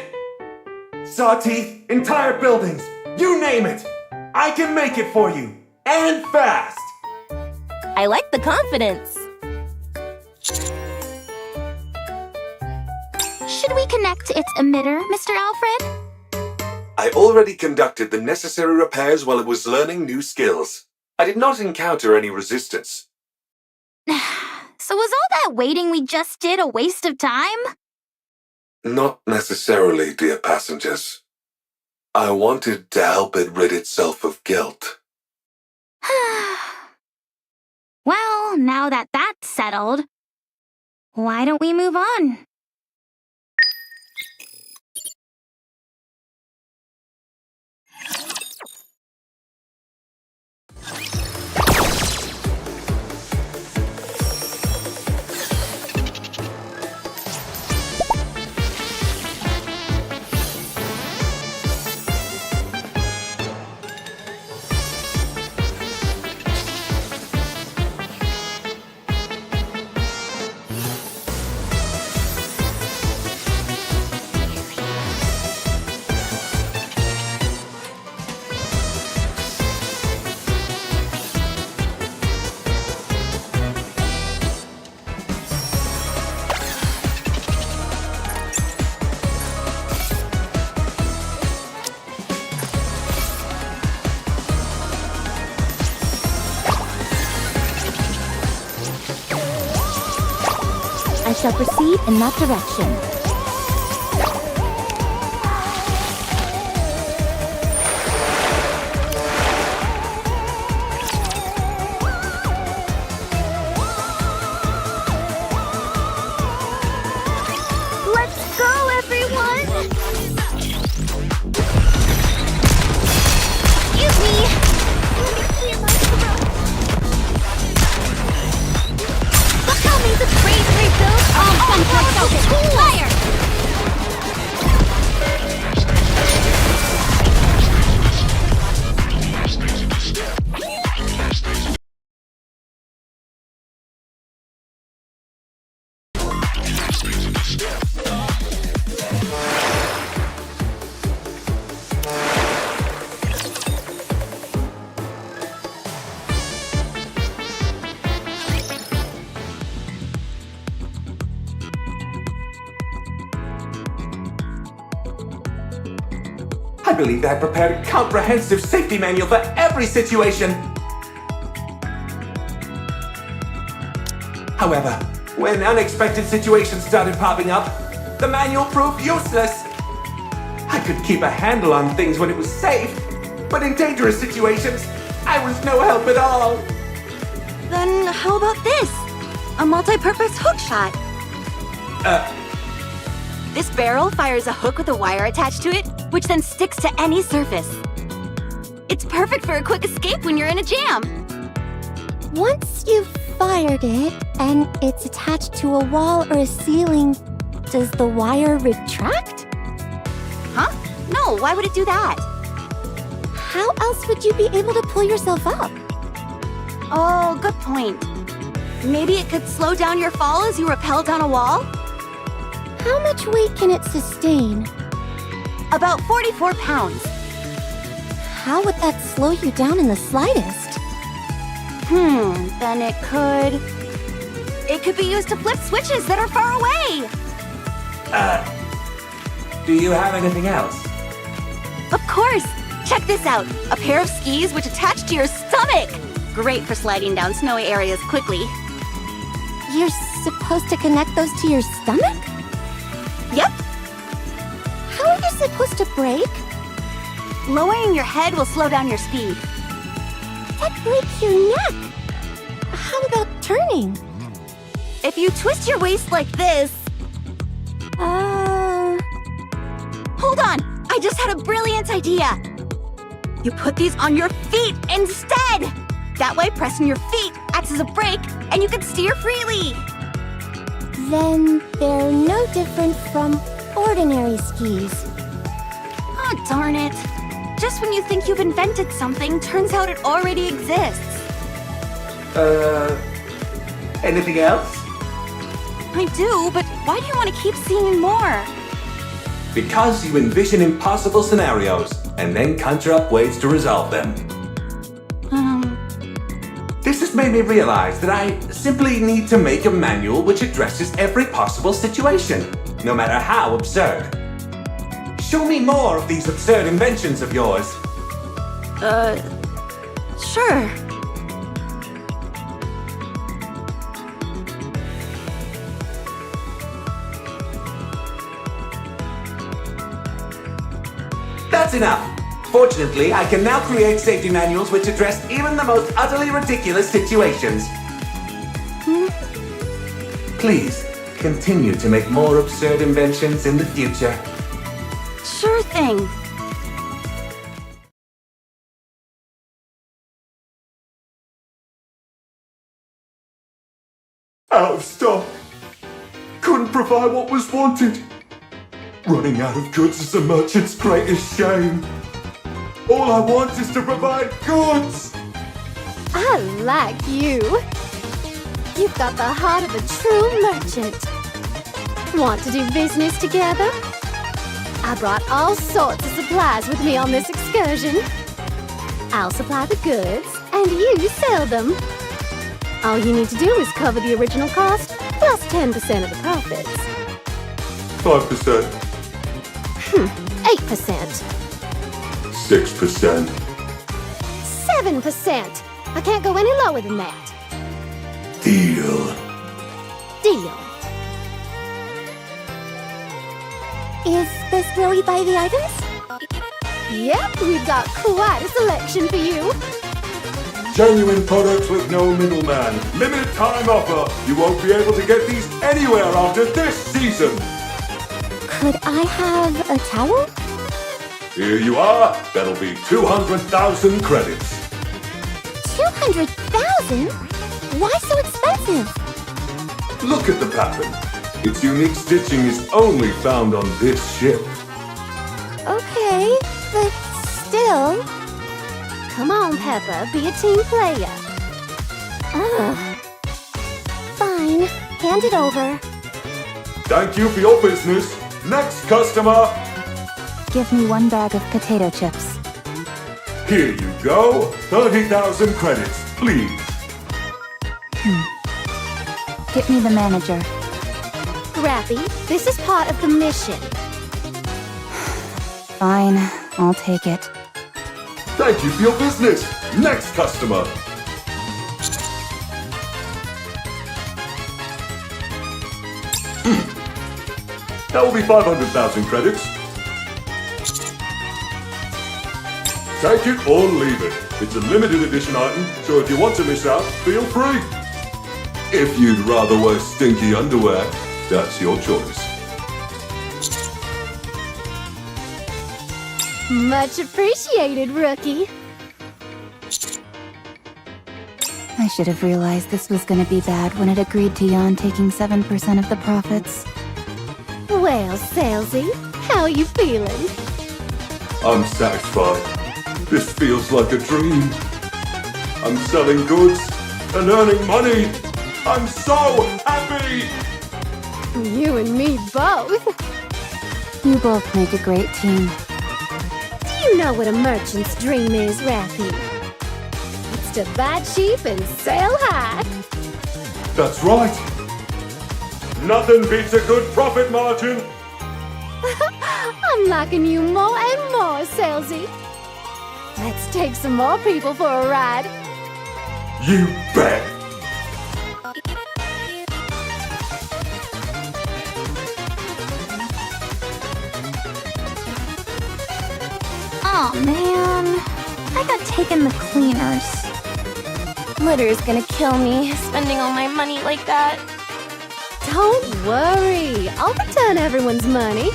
Saw teeth, entire buildings, you name it. I can make it for you, and fast. I like the confidence. Should we connect to its emitter, Mr. Alfred? I already conducted the necessary repairs while it was learning new skills. I did not encounter any resistance. So was all that waiting we just did a waste of time? Not necessarily, dear passengers. I wanted to help it rid itself of guilt. Well, now that that's settled, why don't we move on? shall proceed in that direction. Let's go, everyone! Excuse me! Let me clear my throat. Look how many the praise rebuild on some fire! I believe I prepared a comprehensive safety manual for every situation. However, when unexpected situations started popping up, the manual proved useless. I could keep a handle on things when it was safe, but in dangerous situations, I was no help at all. Then how about this? A multi-purpose hook shot. This barrel fires a hook with a wire attached to it, which then sticks to any surface. It's perfect for a quick escape when you're in a jam. Once you've fired it, and it's attached to a wall or a ceiling, does the wire retract? Huh? No, why would it do that? How else would you be able to pull yourself up? Oh, good point. Maybe it could slow down your fall as you rappel down a wall? How much weight can it sustain? About 44 pounds. How would that slow you down in the slightest? Then it could... It could be used to flip switches that are far away! Do you have anything else? Of course! Check this out! A pair of skis which attach to your stomach! Great for sliding down snowy areas quickly. You're supposed to connect those to your stomach? Yep! How are you supposed to brake? Lowering your head will slow down your speed. That breaks your neck. How about turning? If you twist your waist like this... Hold on! I just had a brilliant idea! You put these on your feet instead! That way, pressing your feet acts as a brake, and you can steer freely! Then they're no different from ordinary skis. Oh, darn it. Just when you think you've invented something, turns out it already exists. Anything else? I do, but why do you want to keep seeing more? Because you envision impossible scenarios and then conjure up ways to resolve them. This has made me realize that I simply need to make a manual which addresses every possible situation, no matter how absurd. Show me more of these absurd inventions of yours. Sure. That's enough. Fortunately, I can now create safety manuals which address even the most utterly ridiculous situations. Please, continue to make more absurd inventions in the future. Sure thing. Out of stock. Couldn't provide what was wanted. Running out of goods is the merchant's greatest shame. All I want is to provide goods. I like you. You've got the heart of a true merchant. Want to do business together? I brought all sorts of supplies with me on this excursion. I'll supply the goods, and you sell them. All you need to do is cover the original cost, plus 10% of the profits. 5%. 8%. 6%. 7%. I can't go any lower than that. Deal. Deal. Is this where we buy the items? Yep, we've got quite a selection for you. Genuine products with no middleman. Limited time offer. You won't be able to get these anywhere after this season. Could I have a towel? Here you are. That'll be 200,000 credits. 200,000? Why so expensive? Look at the pattern. Its unique stitching is only found on this ship. Okay, but still. Come on, Peppa, be a team player. Ugh. Fine, hand it over. Thank you for your business. Next customer. Give me 1 bag of potato chips. Here you go. 30,000 credits, please. Get me the manager. Grappy, this is part of the mission. Fine, I'll take it. Thank you for your business. Next customer. That will be 500,000 credits. Take it or leave it. It's a limited edition item, so if you want to miss out, feel free. If you'd rather wear stinky underwear, that's your choice. Much appreciated, rookie. I should have realized this was gonna be bad when it agreed to Jan taking 7% of the profits. Well, Salesy, how are you feeling? I'm satisfied. This feels like a dream. I'm selling goods and earning money. I'm so happy! You and me both. You both make a great team. Do you know what a merchant's dream is, Raffy? It's to buy cheap and sell high. That's right. Nothing beats a good profit margin. I'm liking you more and more, Salesy. Let's take some more people for a ride. You bet. Oh man, I got taken the cleaners. Litter's gonna kill me, spending all my money like that. Don't worry, I'll return everyone's money,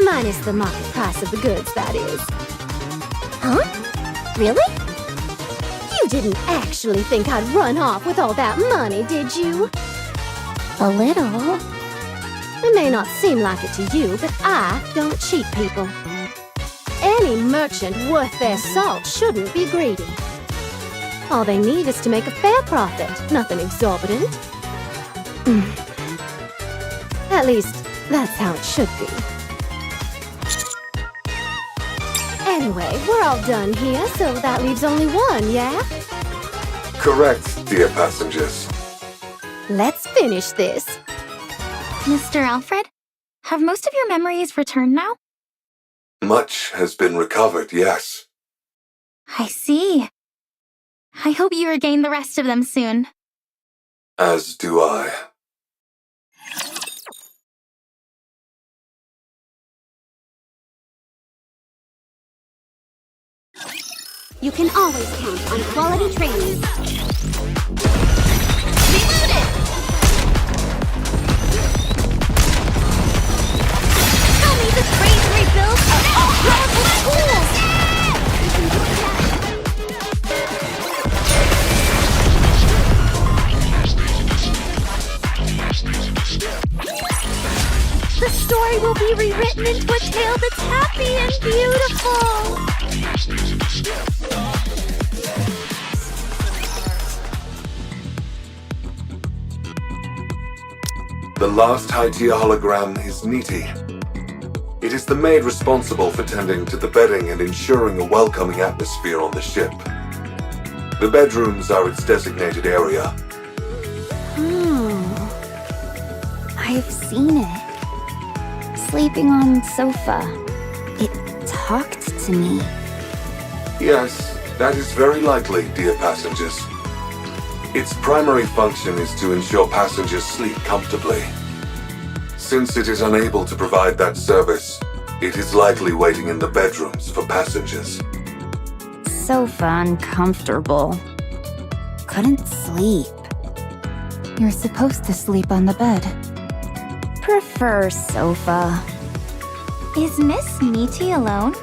minus the market price of the goods, that is. Huh? Really? You didn't actually think I'd run off with all that money, did you? A little. It may not seem like it to you, but I don't cheat people. Any merchant worth their salt shouldn't be greedy. All they need is to make a fair profit, nothing exorbitant. At least, that's how it should be. Anyway, we're all done here, so that leaves only one, yeah? Correct, dear passengers. Let's finish this. Mr. Alfred, have most of your memories returned now? Much has been recovered, yes. I see. I hope you regain the rest of them soon. As do I. You can always count on quality training. Tell me the grades rebuilds are all powerful tools! The story will be rewritten into a tale that's happy and beautiful. The last high-tier hologram is Nikke. It is the maid responsible for tending to the bedding and ensuring a welcoming atmosphere on the ship. The bedrooms are its designated area. I've seen it. Sleeping on sofa. It talked to me. Yes, that is very likely, dear passengers. Its primary function is to ensure passengers sleep comfortably. Since it is unable to provide that service, It is likely waiting in the bedrooms for passengers. Sofa uncomfortable. Couldn't sleep. You're supposed to sleep on the bed. Prefer sofa. Is Miss Nikke alone?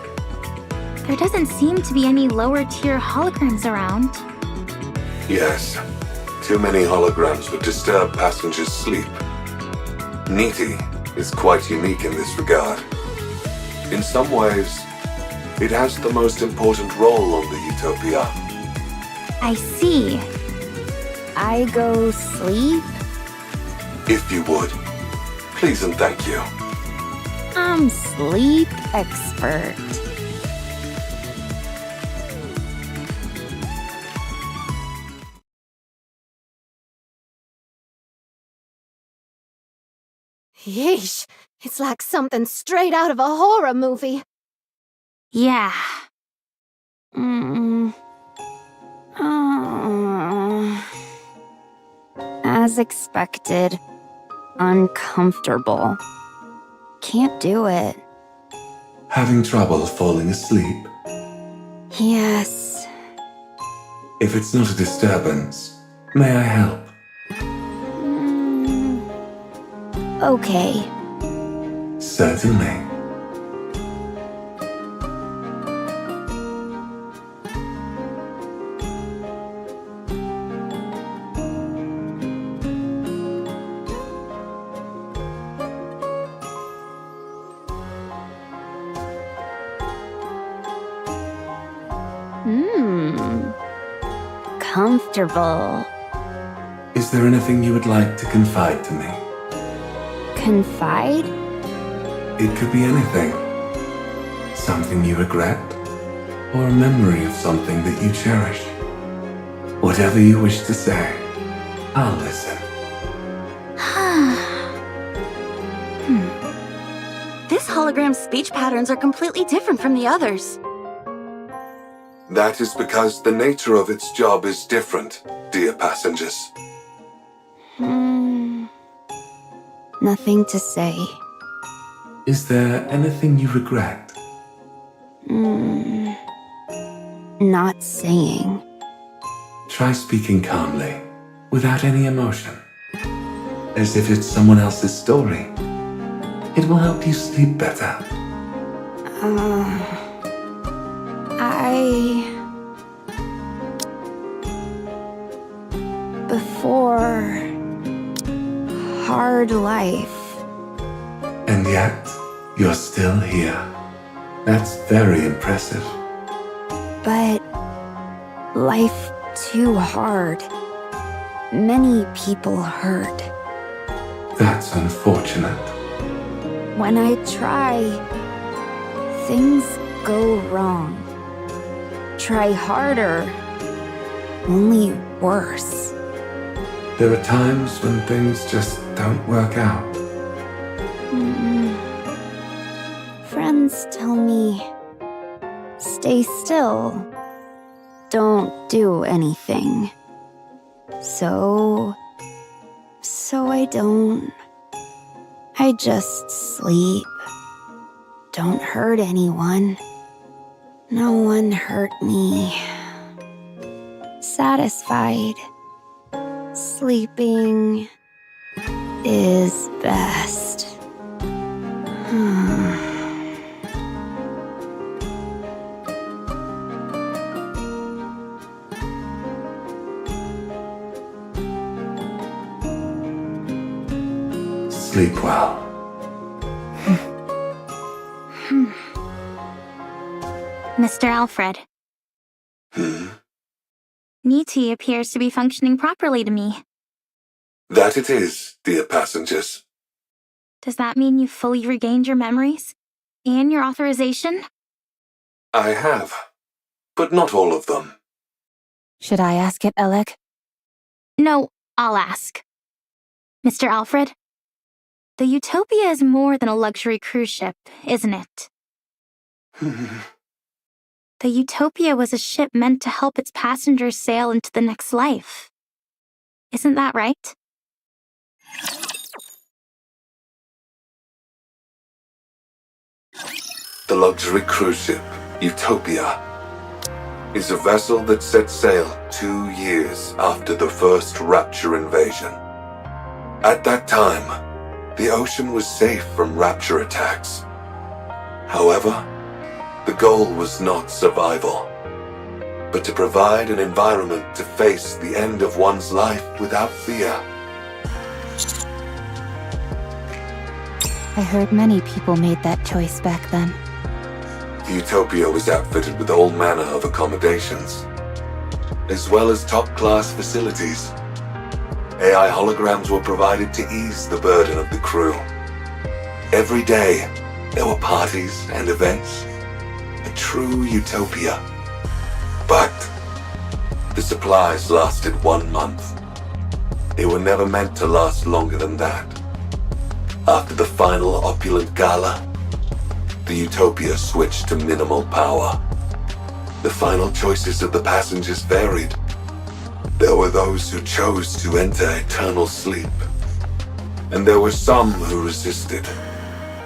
There doesn't seem to be any lower-tier holograms around. Yes, too many holograms would disturb passengers' sleep. Nikke is quite unique in this regard. In some ways, it has the most important role on the Utopia. I see. I go sleep? If you would, please and thank you. I'm sleep expert. Yeesh, it's like something straight out of a horror movie. Yeah. As expected. Uncomfortable. Can't do it. Having trouble falling asleep? Yes. If it's not a disturbance, may I help? Okay. Certainly. Comfortable. Is there anything you would like to confide to me? Confide? It could be anything. Something you regret, or a memory of something that you cherish. Whatever you wish to say, I'll listen. This hologram's speech patterns are completely different from the others. That is because the nature of its job is different, dear passengers. Nothing to say. Is there anything you regret? Not saying. Try speaking calmly, without any emotion. As if it's someone else's story. It will help you sleep better. Before... hard life. And yet, you're still here. That's very impressive. But... life too hard. Many people hurt. That's unfortunate. When I try, things go wrong. Try harder, only worse. There are times when things just don't work out. Friends tell me, stay still, don't do anything. So I don't. I just sleep. Don't hurt anyone. No one hurt me. Satisfied. Sleeping is best. Sleep well. Mr. Alfred, Nikke appears to be functioning properly to me. That it is, dear passengers. Does that mean you've fully regained your memories? And your authorization? I have, but not all of them. Should I ask it, Alec? No, I'll ask. Mr. Alfred, the Utopia is more than a luxury cruise ship, isn't it? The Utopia was a ship meant to help its passengers sail into the next life. Isn't that right? The luxury cruise ship, Utopia, is a vessel that set sail 2 years after the first Rapture invasion. At that time, the ocean was safe from Rapture attacks. However, the goal was not survival, but to provide an environment to face the end of one's life without fear. I heard many people made that choice back then. The Utopia was outfitted with all manner of accommodations, as well as top-class facilities. AI holograms were provided to ease the burden of the crew. Every day, there were parties and events. A true utopia. But the supplies lasted 1 month. They were never meant to last longer than that. After the final opulent gala, the Utopia switched to minimal power. The final choices of the passengers varied. There were those who chose to enter eternal sleep, and there were some who resisted,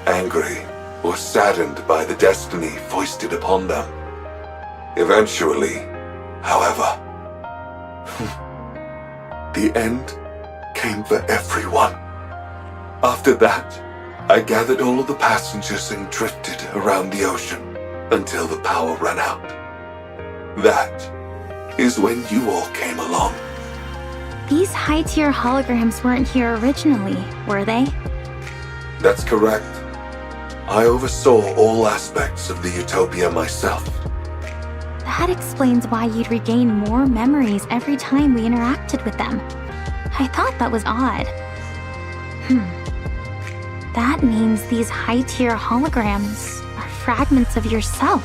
angry or saddened by the destiny foisted upon them. Eventually, however, the end came for everyone. After that, I gathered all of the passengers and drifted around the ocean until the power ran out. That is when you all came along. These high-tier holograms weren't here originally, were they? That's correct. I oversaw all aspects of the Utopia myself. That explains why you'd regain more memories every time we interacted with them. I thought that was odd. That means these high-tier holograms are fragments of yourself.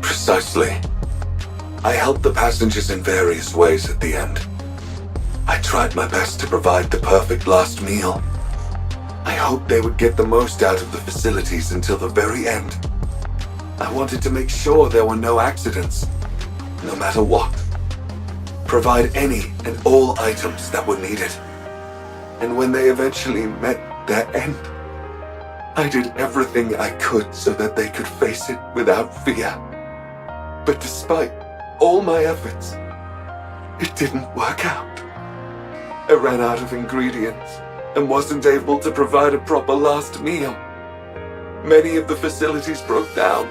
Precisely. I helped the passengers in various ways at the end. I tried my best to provide the perfect last meal. I hoped they would get the most out of the facilities until the very end. I wanted to make sure there were no accidents, no matter what. Provide any and all items that were needed. And when they eventually met their end, I did everything I could so that they could face it without fear. But despite all my efforts, it didn't work out. I ran out of ingredients and wasn't able to provide a proper last meal. Many of the facilities broke down.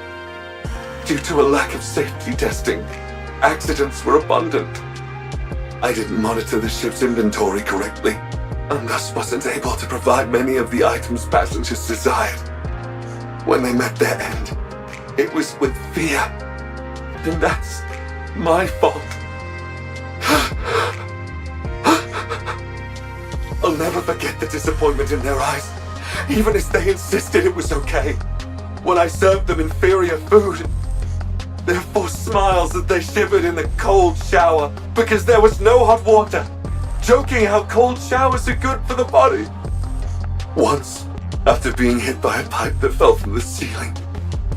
Due to a lack of safety testing, accidents were abundant. I didn't monitor the ship's inventory correctly, and thus wasn't able to provide many of the items passengers desired. When they met their end, it was with fear. And that's my fault. I'll never forget the disappointment in their eyes, even as they insisted it was okay. When I served them inferior food, their forced smiles as they shivered in the cold shower because there was no hot water, joking how cold showers are good for the body. Once, after being hit by a pipe that fell from the ceiling,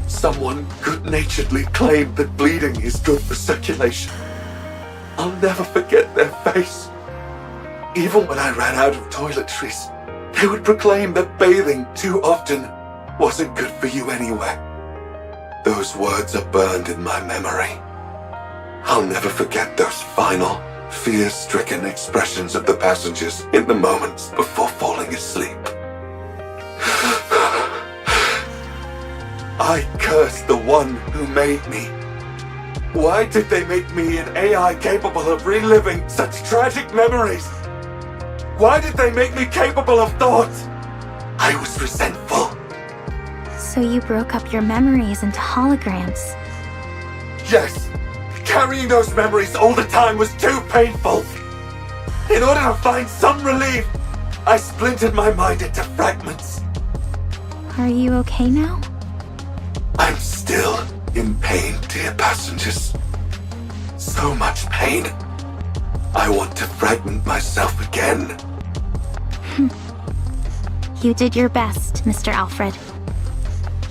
someone good-naturedly claimed that bleeding is good for circulation. I'll never forget their face. Even when I ran out of toiletries, they would proclaim that bathing too often wasn't good for you anyway. Those words are burned in my memory. I'll never forget those final, fear-stricken expressions of the passengers in the moments before falling asleep. I cursed the one who made me. Why did they make me an AI capable of reliving such tragic memories? Why did they make me capable of thought? I was resentful. So you broke up your memories into holograms. Yes, carrying those memories all the time was too painful. In order to find some relief, I splintered my mind into fragments. Are you okay now? I'm still in pain, dear passengers. So much pain. I want to fragment myself again. You did your best, Mr. Alfred.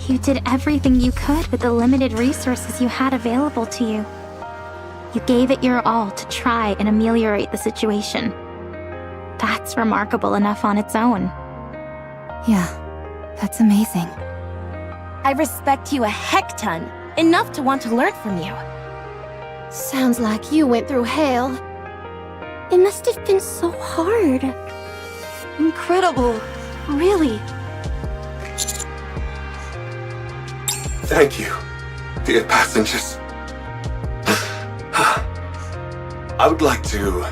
You did everything you could with the limited resources you had available to you. You gave it your all to try and ameliorate the situation. That's remarkable enough on its own. Yeah, That's amazing. I respect you a heck ton, enough to want to learn from you. Sounds like you went through hell. It must have been so hard. Incredible. Really. Thank you, dear passengers. I would like to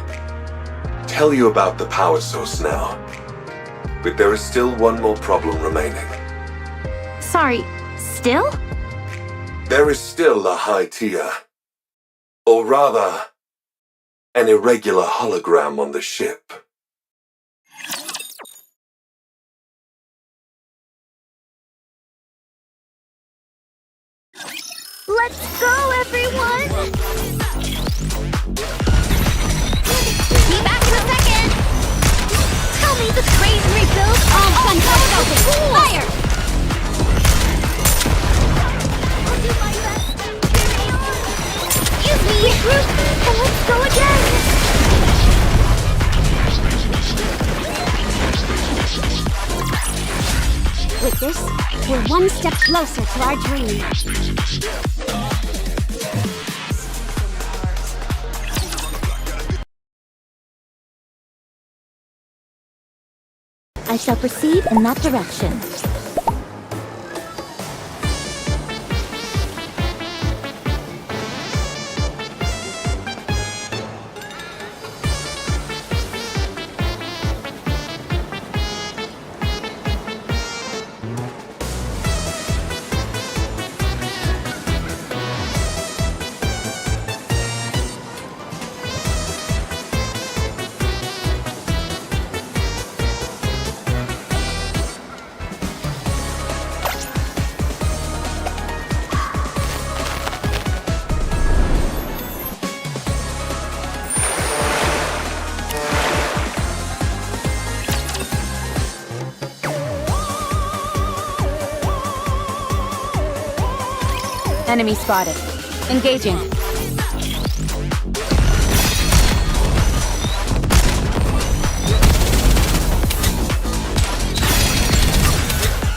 tell you about the power source now. But there is still one more problem remaining. Sorry, still? There is still a high tier, or rather, an irregular hologram on the ship. Let's go, everyone! Be back in a second! Tell me the crane rebuild all guns are open! Fire! I'll do my best. Carry on. Excuse me! Regroup, and let's go again! With this, we're one step closer to our dream. I shall proceed in that direction. Enemy spotted. Engaging.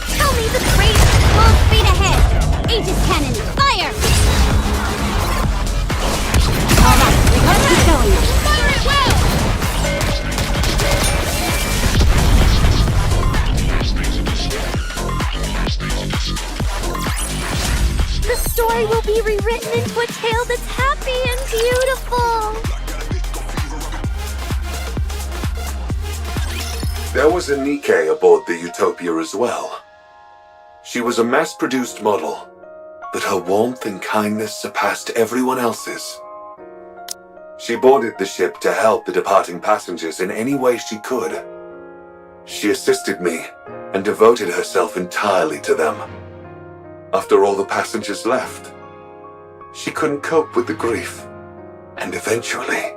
Tell me the crane full speed ahead! Aegis cannon, fire! Alright, let's keep going. Fire it well! The story will be rewritten into a tale that's happy and beautiful. There was a Nikke aboard the Utopia as well. She was a mass-produced model, but her warmth and kindness surpassed everyone else's. She boarded the ship to help the departing passengers in any way she could. She assisted me and devoted herself entirely to them. After all the passengers left, she couldn't cope with the grief, and eventually...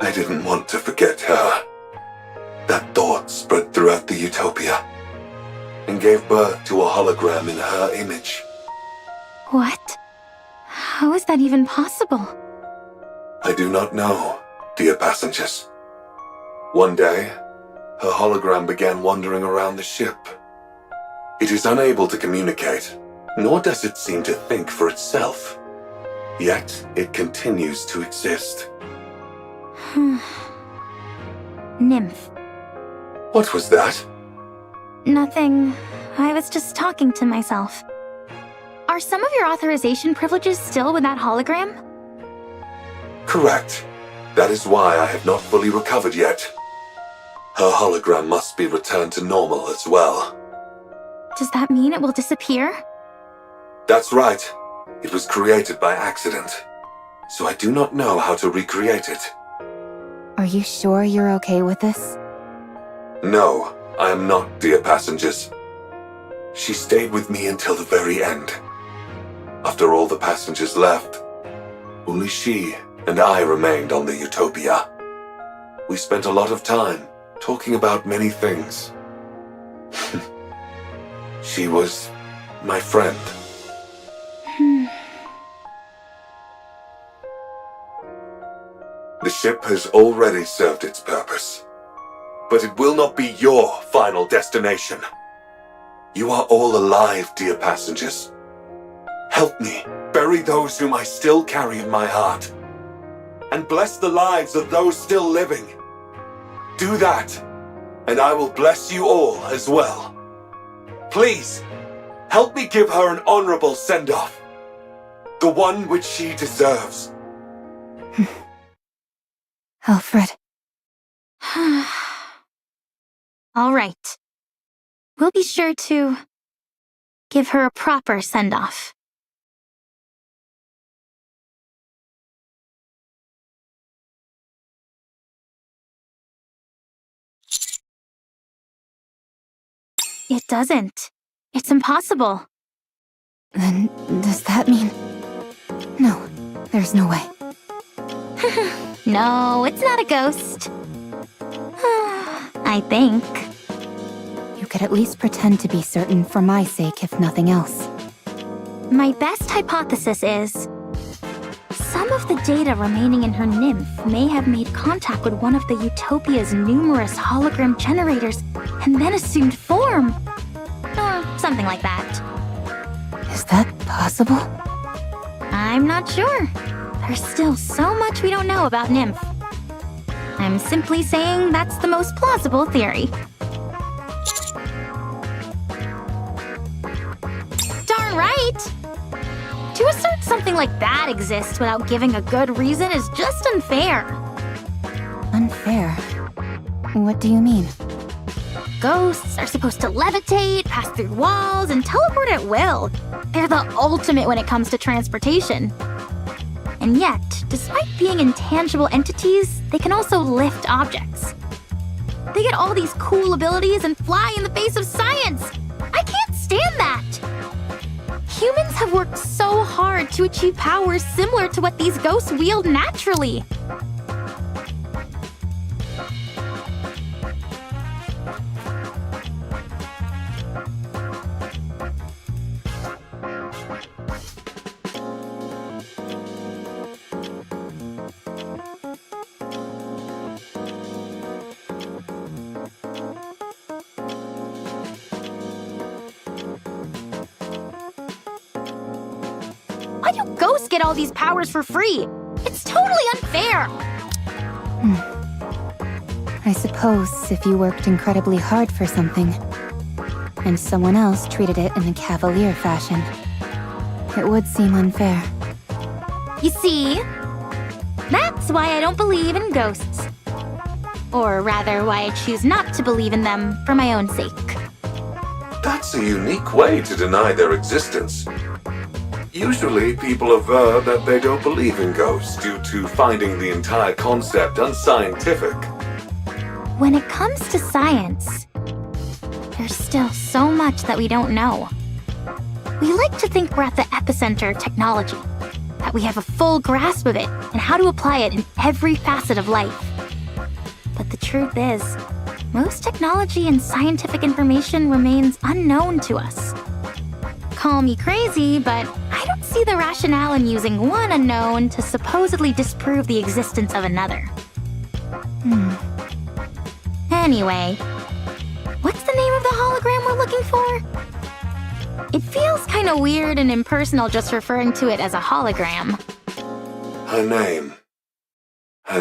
I didn't want to forget her. That thought spread throughout the Utopia, and gave birth to a hologram in her image. What? How is that even possible? I do not know, dear passengers. One day, her hologram began wandering around the ship. It is unable to communicate, nor does it seem to think for itself. Yet, it continues to exist. Nymph. What was that? Nothing. I was just talking to myself. Are some of your authorization privileges still with that hologram? Correct. That is why I have not fully recovered yet. Her hologram must be returned to normal as well. Does that mean it will disappear? That's right. It was created by accident, so I do not know how to recreate it. Are you sure you're okay with this? No, I am not, dear passengers. She stayed with me until the very end. After all the passengers left, only she and I remained on the Utopia. We spent a lot of time talking about many things. She was my friend. The ship has already served its purpose. but it will not be your final destination. You are all alive, dear passengers. Help me bury those whom I still carry in my heart, and bless the lives of those still living. Do that, and I will bless you all as well. Please, help me give her an honorable send-off, the one which she deserves. Alfred. All right. We'll be sure to give her a proper send-off. It doesn't. It's impossible. Then does that mean... No, there's no way. No, it's not a ghost. I think. You could at least pretend to be certain for my sake, if nothing else. My best hypothesis is some of the data remaining in her nymph may have made contact with one of the Utopia's numerous hologram generators and then assumed form. Or something like that. Is that possible? I'm not sure. There's still so much we don't know about Nymph. I'm simply saying that's the most plausible theory. Darn right! To assert something like that exists without giving a good reason is just unfair. Unfair? What do you mean? Ghosts are supposed to levitate, pass through walls, and teleport at will. They're the ultimate when it comes to transportation. And yet, despite being intangible entities, they can also lift objects. They get all these cool abilities and fly in the face of science! I can't stand that! Humans have worked so hard to achieve powers similar to what these ghosts wield naturally. Why do ghosts get all these powers for free? It's totally unfair! I suppose if you worked incredibly hard for something, and someone else treated it in a cavalier fashion, it would seem unfair. You see? That's why I don't believe in ghosts. Or rather, why I choose not to believe in them for my own sake. That's a unique way to deny their existence. Usually, people aver that they don't believe in ghosts due to finding the entire concept unscientific. When it comes to science, there's still so much that we don't know. We like to think we're at the epicenter of technology, that we have a full grasp of it and how to apply it in every facet of life. But the truth is, most technology and scientific information remains unknown to us. Call me crazy, but I don't see the rationale in using one unknown to supposedly disprove the existence of another. Anyway, what's the name of the hologram we're looking for? It feels kind of weird and impersonal just referring to it as a hologram. Her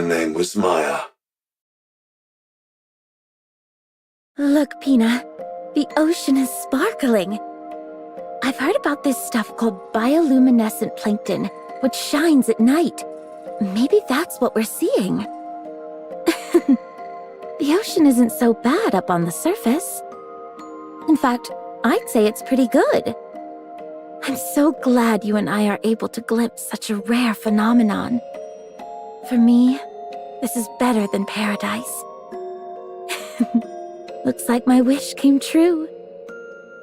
name was Maya. Look, Pina, the ocean is sparkling. I've heard about this stuff called bioluminescent plankton, which shines at night. Maybe that's what we're seeing. The ocean isn't so bad up on the surface. In fact, I'd say it's pretty good. I'm so glad you and I are able to glimpse such a rare phenomenon. For me, this is better than paradise. Looks like my wish came true.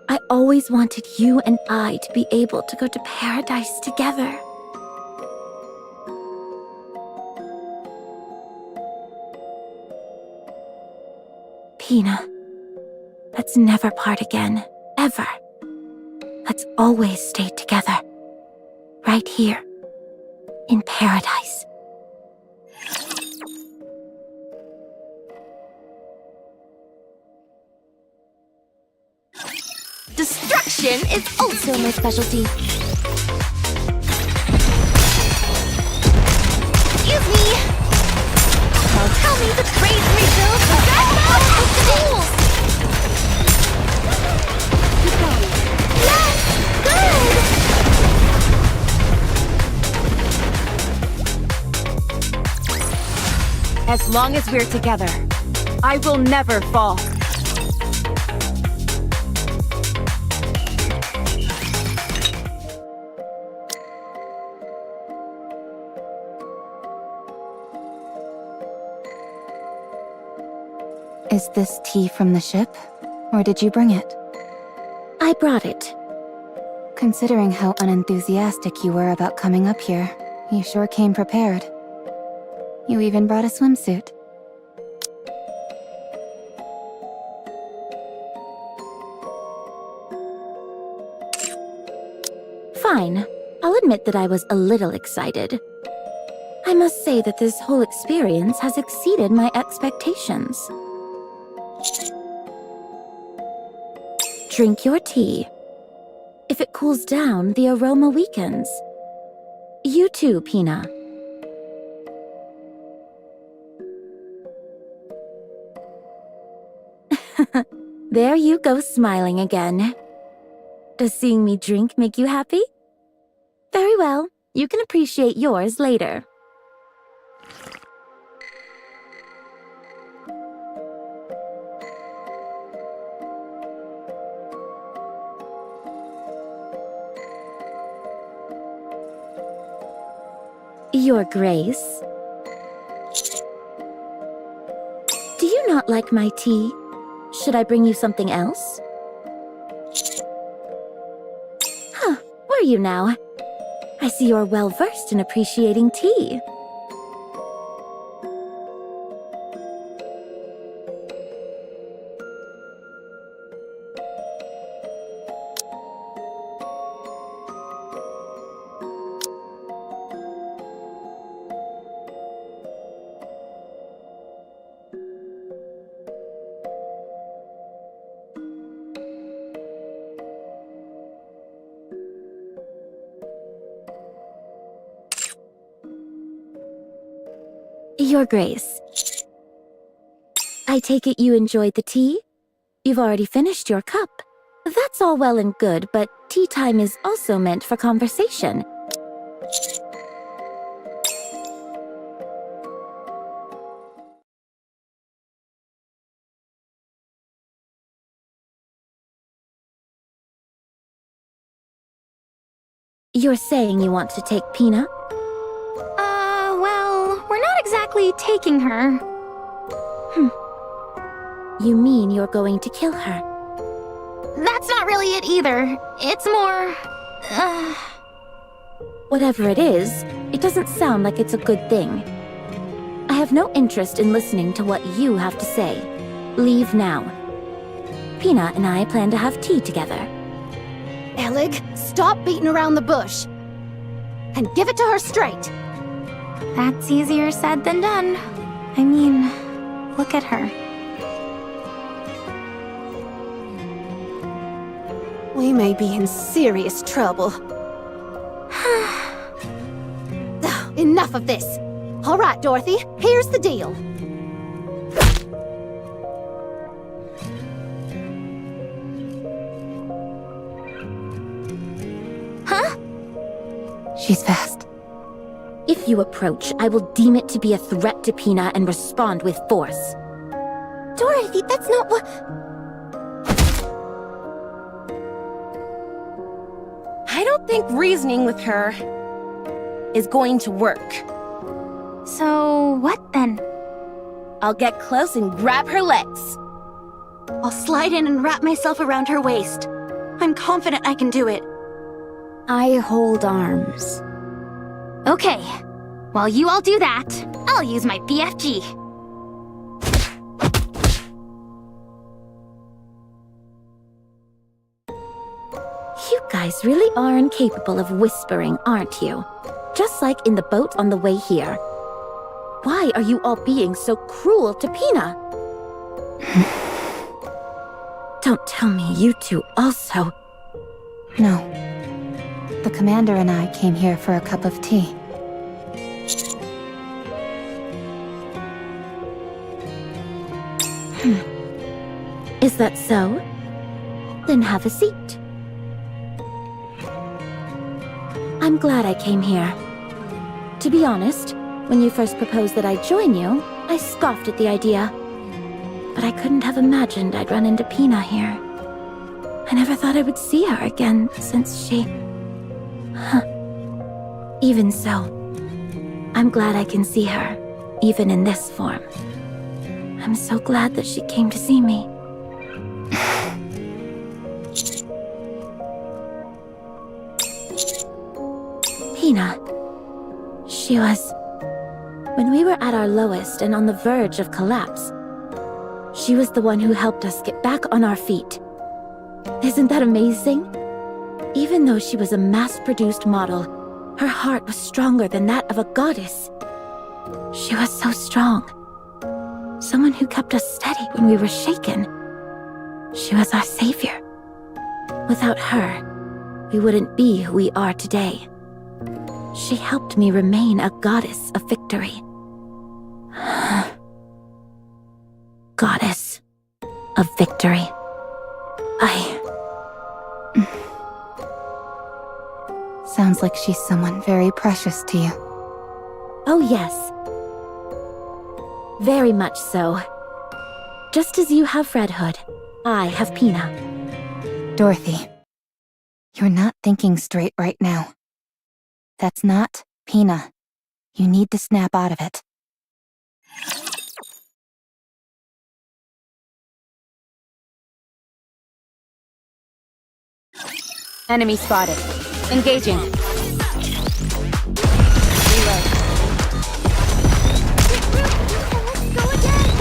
I always wanted you and I to be able to go to paradise together. Pina, let's never part again, ever. Let's always stay together. Right here, in paradise. Destruction is also my specialty. Excuse me! Now tell me the praise rebuild of that tools! Keep going. Yes! Good! As long as we're together, I will never fall. Is this tea from the ship? Or did you bring it? I brought it. Considering how unenthusiastic you were about coming up here, you sure came prepared. You even brought a swimsuit. Fine. I'll admit that I was a little excited. I must say that this whole experience has exceeded my expectations. Drink your tea. If it cools down, the aroma weakens. You too, Pina. There you go, smiling again. Does seeing me drink make you happy? Very well. You can appreciate yours later. Your Grace. Do you not like my tea? Should I bring you something else? Huh, were you now? I see you're well versed in appreciating tea. Your Grace. I take it you enjoyed the tea? You've already finished your cup. That's all well and good, but tea time is also meant for conversation. You're saying you want to take Pina? Well, we're not exactly taking her. You mean you're going to kill her? That's not really it either. It's more... Whatever it is, it doesn't sound like it's a good thing. I have no interest in listening to what you have to say. Leave now. Pina and I plan to have tea together. Elig, stop beating around the bush. And give it to her straight. That's easier said than done. I mean, look at her. We may be in serious trouble. Enough of this. All right, Dorothy, here's the deal. She's fast. If you approach, I will deem it to be a threat to Pina and respond with force. Dorothy, that's not what... I don't think reasoning with her is going to work. So, what then? I'll get close and grab her legs. I'll slide in and wrap myself around her waist. I'm confident I can do it. I hold arms. Okay. While you all do that, I'll use my BFG. You guys really are incapable of whispering, aren't you? Just like in the boat on the way here. Why are you all being so cruel to Pina? Don't tell me you two also... No. The commander and I came here for a cup of tea. Is that so? Then have a seat. I'm glad I came here. To be honest, when you first proposed that I join you, I scoffed at the idea. But I couldn't have imagined I'd run into Pina here. I never thought I would see her again since she... Even so, I'm glad I can see her, even in this form. I'm so glad that she came to see me. Pina. She was... When we were at our lowest and on the verge of collapse, she was the one who helped us get back on our feet. Isn't that amazing? Even though she was a mass-produced model, her heart was stronger than that of a goddess. She was so strong. Someone who kept us steady when we were shaken. She was our savior. Without her, we wouldn't be who we are today. She helped me remain a goddess of victory. Goddess of victory. Sounds like she's someone very precious to you. Oh yes. Very much so. Just as you have Red Hood, I have Pina. Dorothy, you're not thinking straight right now. That's not Pina. You need to snap out of it. Enemy spotted. Engaging. Reload. Let's go again!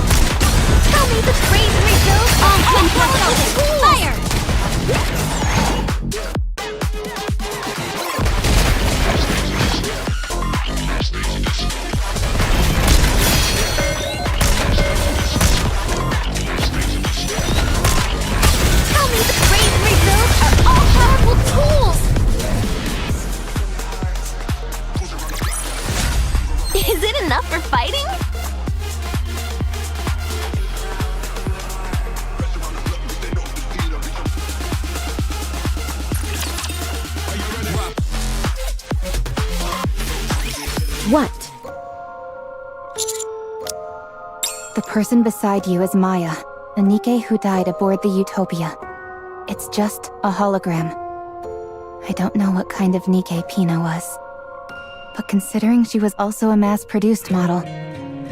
Tell me the crazy rebuild on fire! Tell me the crazy rebuilds are all-powerful tools! Is it enough for fighting? What? The person beside you is Maya, a Nikke who died aboard the Utopia. It's just a hologram. I don't know what kind of Nikke Pina was. But considering she was also a mass-produced model,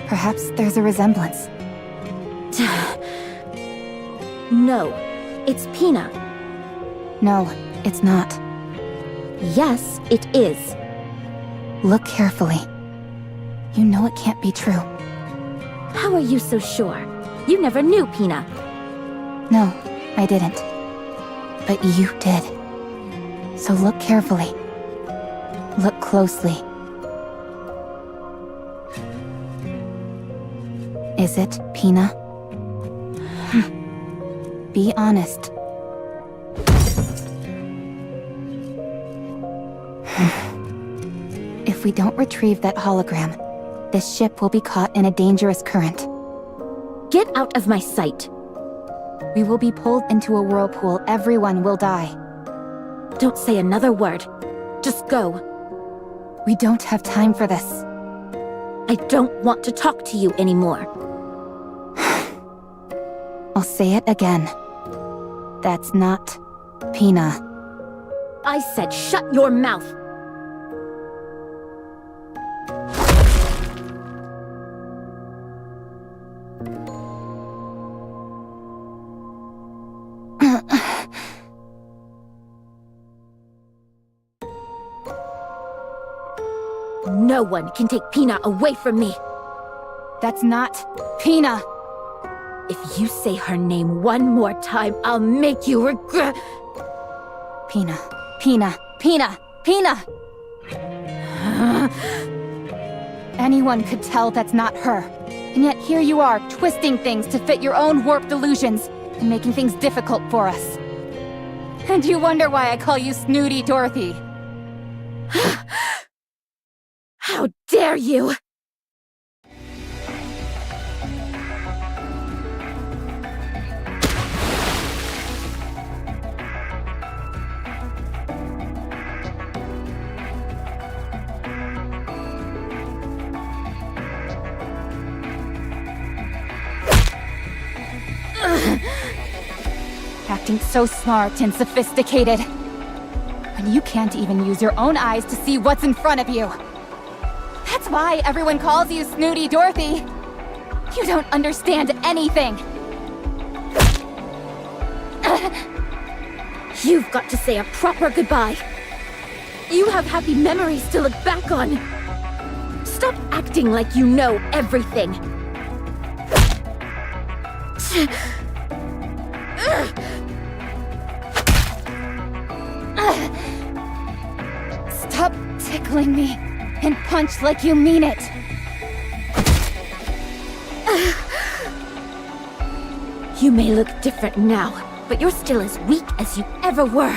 perhaps there's a resemblance. No, it's Pina. No, it's not. Yes, it is. Look carefully. You know it can't be true. How are you so sure? You never knew Pina. No, I didn't. But you did. So look carefully. Look closely. Is it Pina? Be honest. If we don't retrieve that hologram, this ship will be caught in a dangerous current. Get out of my sight. We will be pulled into a whirlpool. Everyone will die. Don't say another word. Just go. We don't have time for this. I don't want to talk to you anymore. I'll say it again. That's not Pina. I said shut your mouth. No one can take Pina away from me. That's not Pina. If you say her name one more time, I'll make you regret. Pina, Pina, Pina, Pina! Anyone could tell that's not her. And yet here you are, twisting things to fit your own warped delusions. and making things difficult for us. And you wonder why I call you Snooty Dorothy. How dare you! Acting so smart and sophisticated. When you can't even use your own eyes to see what's in front of you. That's why everyone calls you Snooty Dorothy. You don't understand anything. You've got to say a proper goodbye. You have happy memories to look back on. Stop acting like you know everything. Stop tickling me and punch like you mean it. You may look different now, but you're still as weak as you ever were.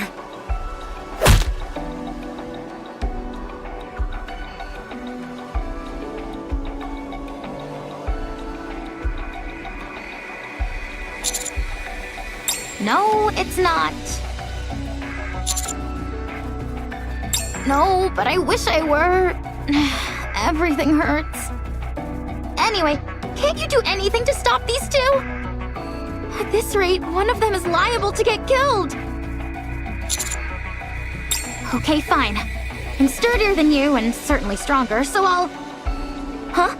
No, it's not. No, but I wish I were. Everything hurts. Anyway, can't you do anything to stop these two? At this rate, one of them is liable to get killed. Okay, fine. I'm sturdier than you and certainly stronger, so I'll... Huh?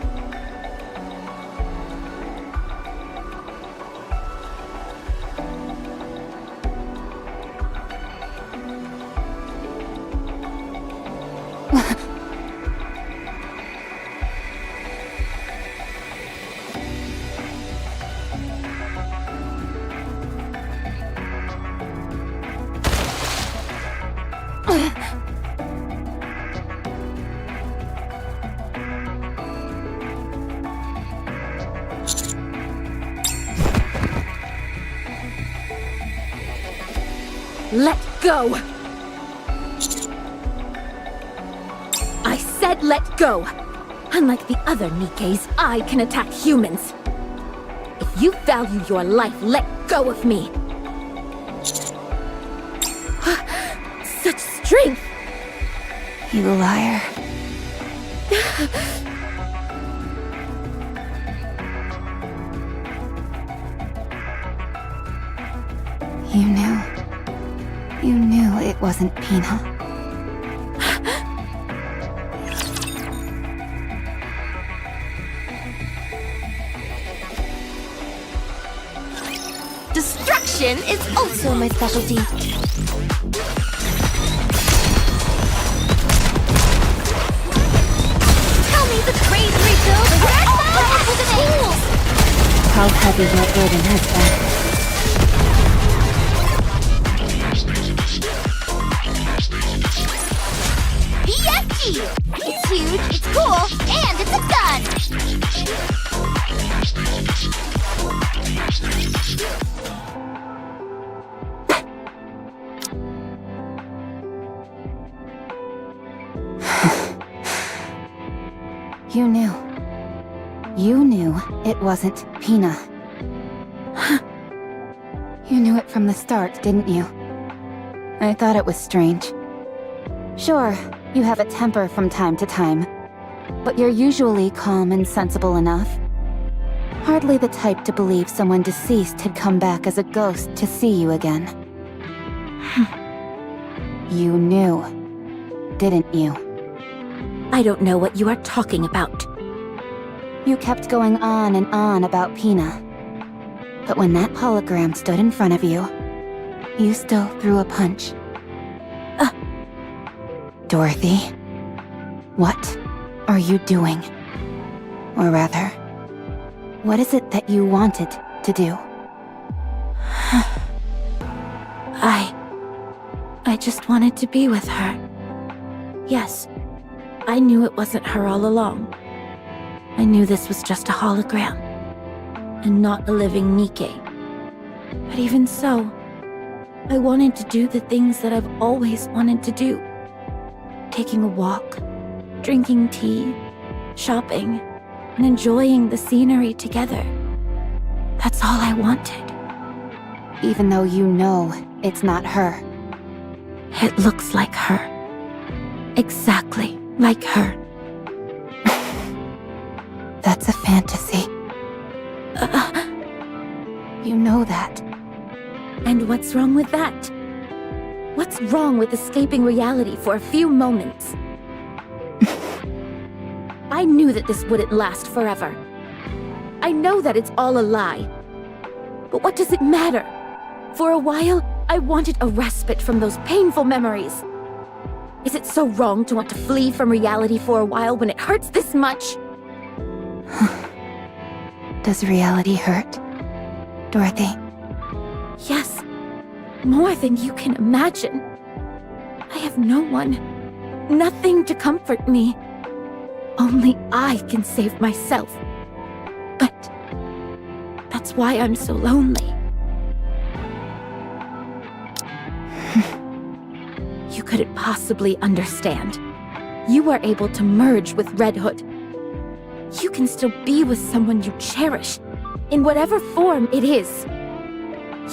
Let go! I said let go! Unlike the other Nikkes, I can attack humans. If you value your life, let go of me! Such strength! You liar. You knew it wasn't Pina. Destruction is also my specialty. Tell me the grade rebuild are all powerful tools! How heavy your burden has been. It's huge, it's cool, and it's a gun! You knew. You knew it wasn't Pina. You knew it from the start, didn't you? I thought it was strange. Sure, you have a temper from time to time, but you're usually calm and sensible enough. Hardly the type to believe someone deceased had come back as a ghost to see you again. You knew, didn't you? I don't know what you are talking about. You kept going on and on about Pina. But when that hologram stood in front of you, you still threw a punch. Dorothy, what are you doing? Or rather, what is it that you wanted to do? I just wanted to be with her. Yes, I knew it wasn't her all along. I knew this was just a hologram, and not a living Nikke. But even so, I wanted to do the things that I've always wanted to do. Taking a walk, drinking tea, shopping, and enjoying the scenery together. That's all I wanted. Even though you know it's not her. It looks like her. Exactly like her. That's a fantasy. You know that. And what's wrong with that? What's wrong with escaping reality for a few moments? I knew that this wouldn't last forever. I know that it's all a lie. But what does it matter? For a while, I wanted a respite from those painful memories. Is it so wrong to want to flee from reality for a while when it hurts this much? Does reality hurt, Dorothy? Yes, more than you can imagine. I have no one, nothing to comfort me. Only I can save myself. But that's why I'm so lonely. You couldn't possibly understand. You were able to merge with Red Hood. You can still be with someone you cherish, in whatever form it is.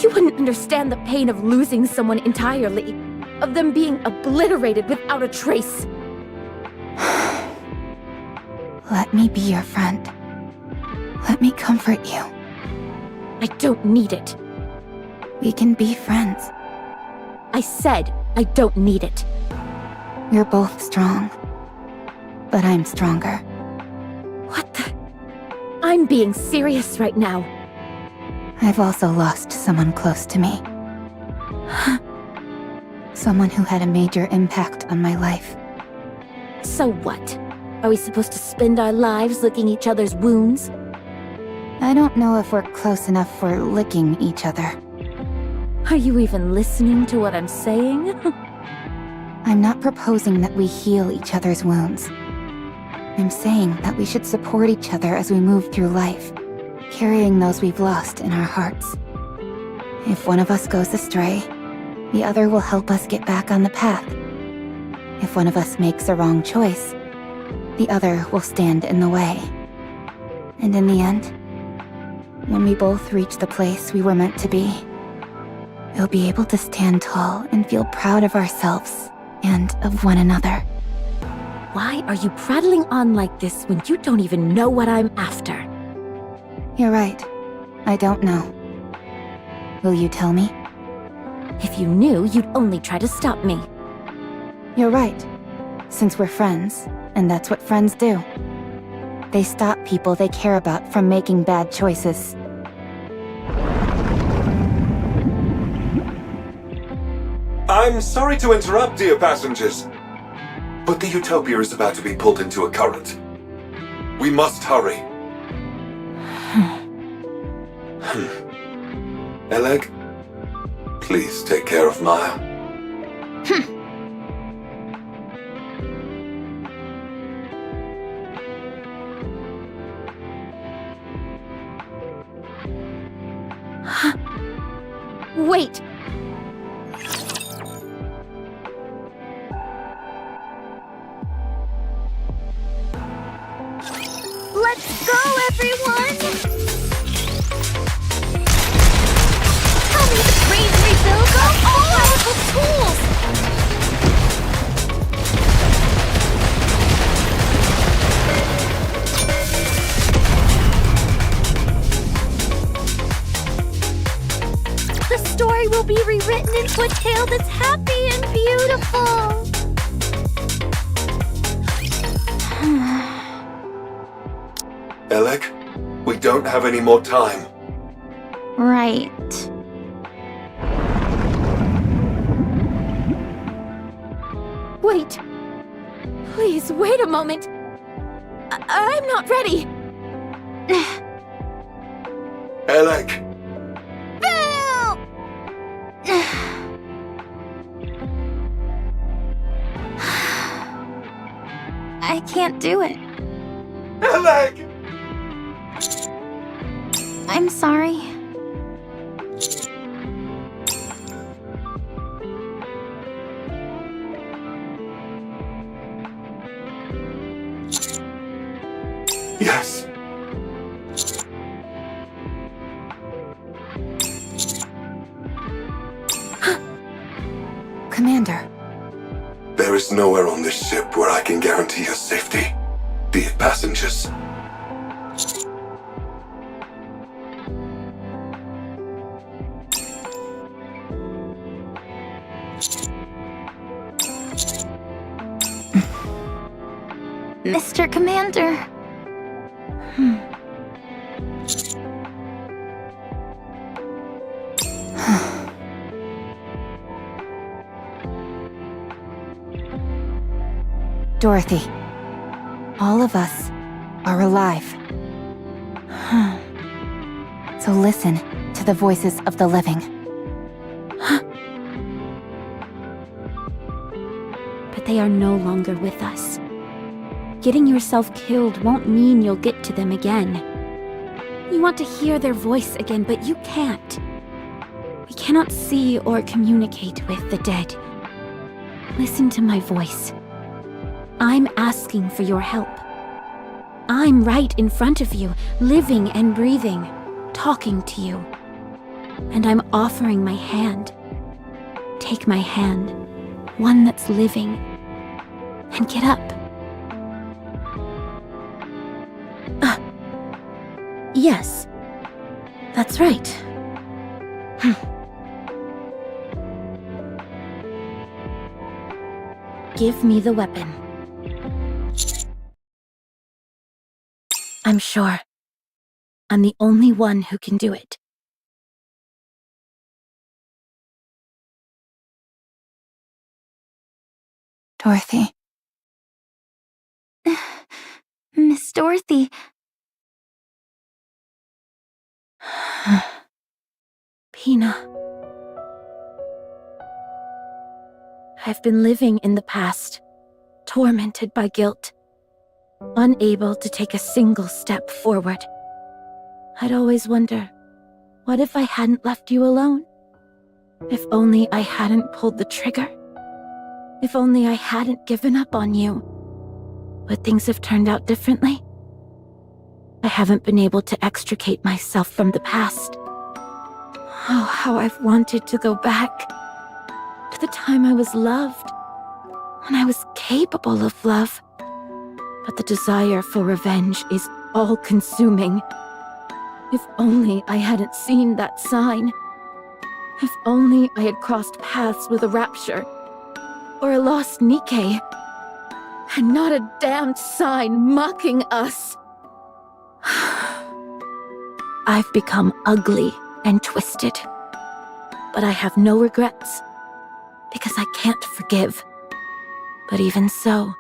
You wouldn't understand the pain of losing someone entirely, of them being obliterated without a trace. Let me be your friend. Let me comfort you. I don't need it. We can be friends. I said I don't need it. We're both strong. But I'm stronger. What the? I'm being serious right now. I've also lost someone close to me. Someone who had a major impact on my life. So what? Are we supposed to spend our lives licking each other's wounds? I don't know if we're close enough for licking each other. Are you even listening to what I'm saying? I'm not proposing that we heal each other's wounds. I'm saying that we should support each other as we move through life, carrying those we've lost in our hearts. If one of us goes astray, the other will help us get back on the path. If one of us makes a wrong choice, the other will stand in the way. And in the end, when we both reach the place we were meant to be, we'll be able to stand tall and feel proud of ourselves and of one another. Why are you prattling on like this when you don't even know what I'm after? You're right. I don't know. Will you tell me? If you knew, you'd only try to stop me. You're right. Since we're friends, and that's what friends do. They stop people they care about from making bad choices. I'm sorry to interrupt, dear passengers, but the Utopia is about to be pulled into a current. We must hurry. Eleg, please take care of Maya. Wait! Let's go, everyone! Tell me the brain rebuild are all powerful tools! The story will be rewritten into a tale that's happy and beautiful! Eleg, we don't have any more time. Right. Wait! Please, wait a moment! I'm not ready! Eleg! Bill! I can't do it. Eleg! I'm sorry. Commander. There is nowhere on this ship where I can guarantee your safety, dear passengers. Mr. Commander. Dorothy, all of us are alive. So listen to the voices of the living. But they are no longer with us. Getting yourself killed won't mean you'll get to them again. You want to hear their voice again, but you can't. We cannot see or communicate with the dead. Listen to my voice. I'm asking for your help. I'm right in front of you, living and breathing, talking to you. And I'm offering my hand. Take my hand, one that's living, and get up. Yes, that's right. Give me the weapon. I'm sure I'm the only one who can do it. Dorothy. Miss Dorothy. Pina. I've been living in the past, tormented by guilt, unable to take a single step forward. I'd always wonder, what if I hadn't left you alone? If only I hadn't pulled the trigger? If only I hadn't given up on you? Would things have turned out differently? I haven't been able to extricate myself from the past. Oh, how I've wanted to go back to the time I was loved, when I was capable of love. But the desire for revenge is all-consuming. If only I hadn't seen that sign. If only I had crossed paths with a rapture, or a lost Nikke, and not a damned sign mocking us. I've become ugly and twisted, but I have no regrets, because I can't forgive. But even so,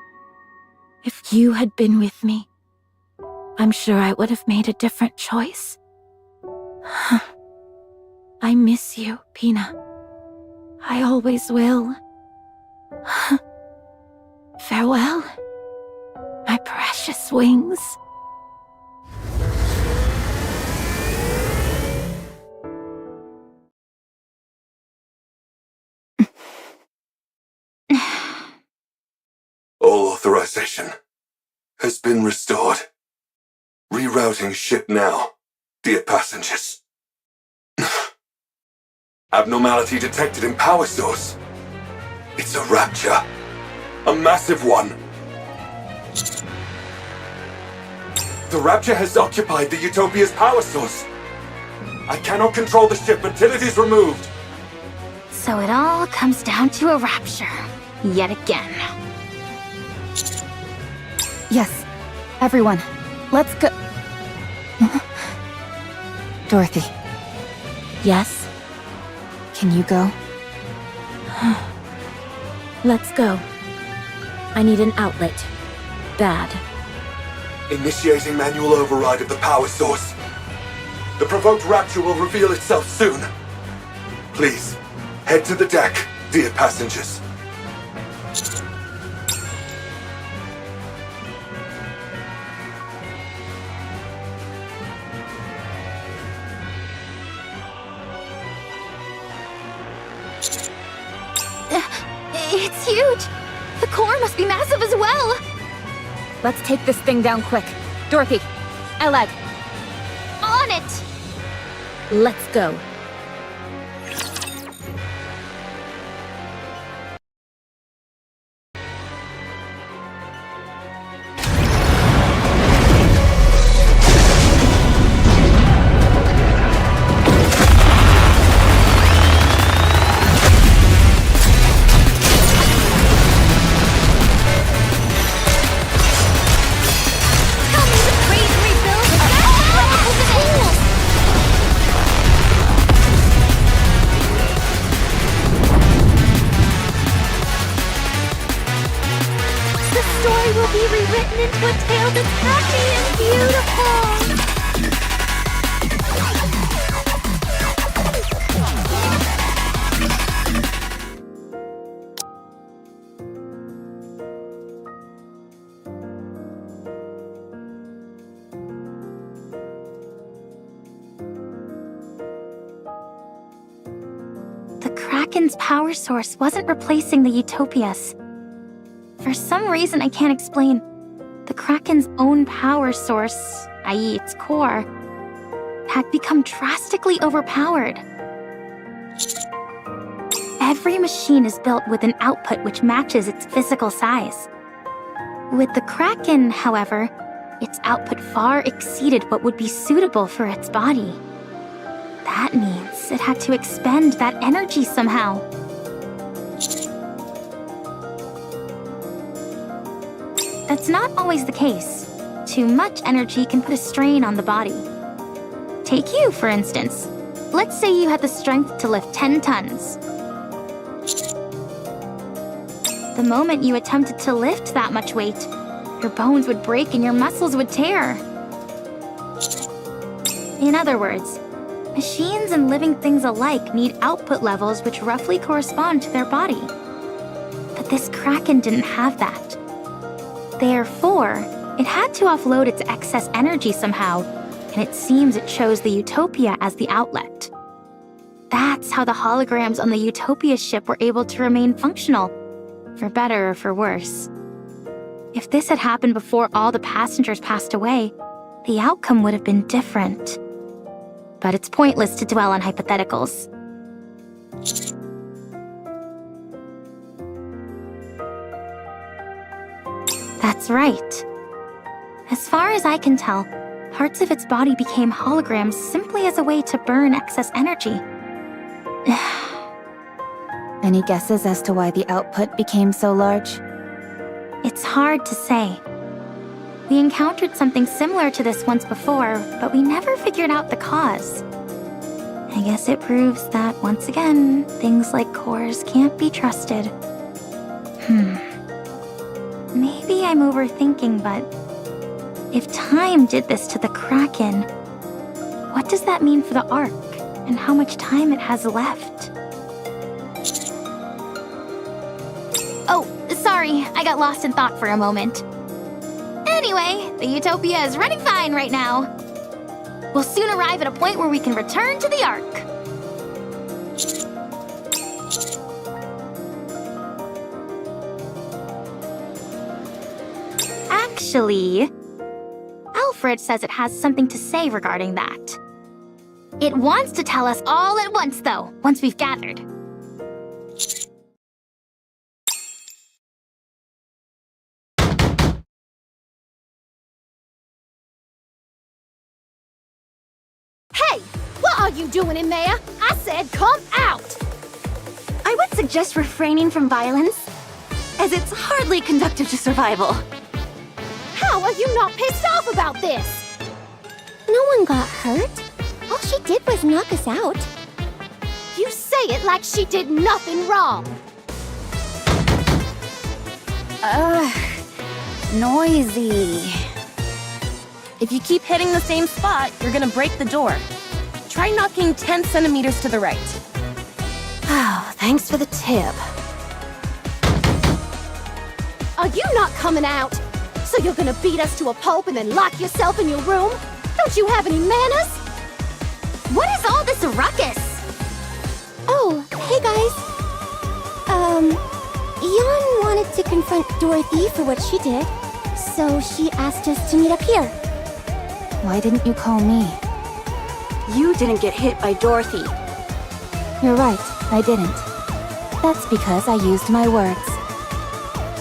if you had been with me, I'm sure I would have made a different choice. I miss you, Pina. I always will. Farewell, my precious wings. All authorization has been restored. Rerouting ship now, dear passengers. Abnormality detected in power source. It's a rapture. A massive one. The rapture has occupied the Utopia's power source. I cannot control the ship until it is removed. So it all comes down to a rapture, yet again. Yes, everyone, let's go. Dorothy, Yes, can you go? let's go. I need an outlet. Bad. Initiating manual override of the power source. The provoked rapture will reveal itself soon. Please, head to the deck, dear passengers. It's huge! The core must be massive as well! Let's take this thing down quick. Dorothy, Aled. On it! Let's go. turn into a tail that's happy and beautiful. The Kraken's power source wasn't replacing the Utopias. For some reason I can't explain, the Kraken's own power source, i.e. its core, had become drastically overpowered. Every machine is built with an output which matches its physical size. With the Kraken, however, its output far exceeded what would be suitable for its body. That means it had to expend that energy somehow. That's not always the case. Too much energy can put a strain on the body. Take you, for instance. Let's say you had the strength to lift 10 tons. The moment you attempted to lift that much weight, your bones would break and your muscles would tear. In other words, machines and living things alike need output levels which roughly correspond to their body. But this Kraken didn't have that. Therefore, it had to offload its excess energy somehow, and it seems it chose the Utopia as the outlet. That's how the holograms on the Utopia ship were able to remain functional, for better or for worse. If this had happened before all the passengers passed away, the outcome would have been different. But it's pointless to dwell on hypotheticals. That's right. As far as I can tell, parts of its body became holograms simply as a way to burn excess energy. Any guesses as to why the output became so large? It's hard to say. We encountered something similar to this once before, but we never figured out the cause. I guess it proves that, once again, things like cores can't be trusted. Maybe I'm overthinking, but if time did this to the Kraken, what does that mean for the Ark, and how much time it has left? Oh, sorry, I got lost in thought for a moment. Anyway, the Utopia is running fine right now. We'll soon arrive at a point where we can return to the Ark. Actually, Alfred says it has something to say regarding that. It wants to tell us all at once, though, once we've gathered. Hey! What are you doing in there? I said come out! I would suggest refraining from violence, as it's hardly conducive to survival. How are you not pissed off about this? No one got hurt. All she did was knock us out. You say it like she did nothing wrong. Noisy. If you keep hitting the same spot, you're gonna break the door. Try knocking 10 centimeters to the right. Oh, thanks for the tip. Are you not coming out? So you're gonna beat us to a pulp and then lock yourself in your room? Don't you have any manners? What is all this ruckus? Oh, hey guys. Yon wanted to confront Dorothy for what she did, so she asked us to meet up here. Why didn't you call me? You didn't get hit by Dorothy. You're right, I didn't. That's because I used my words.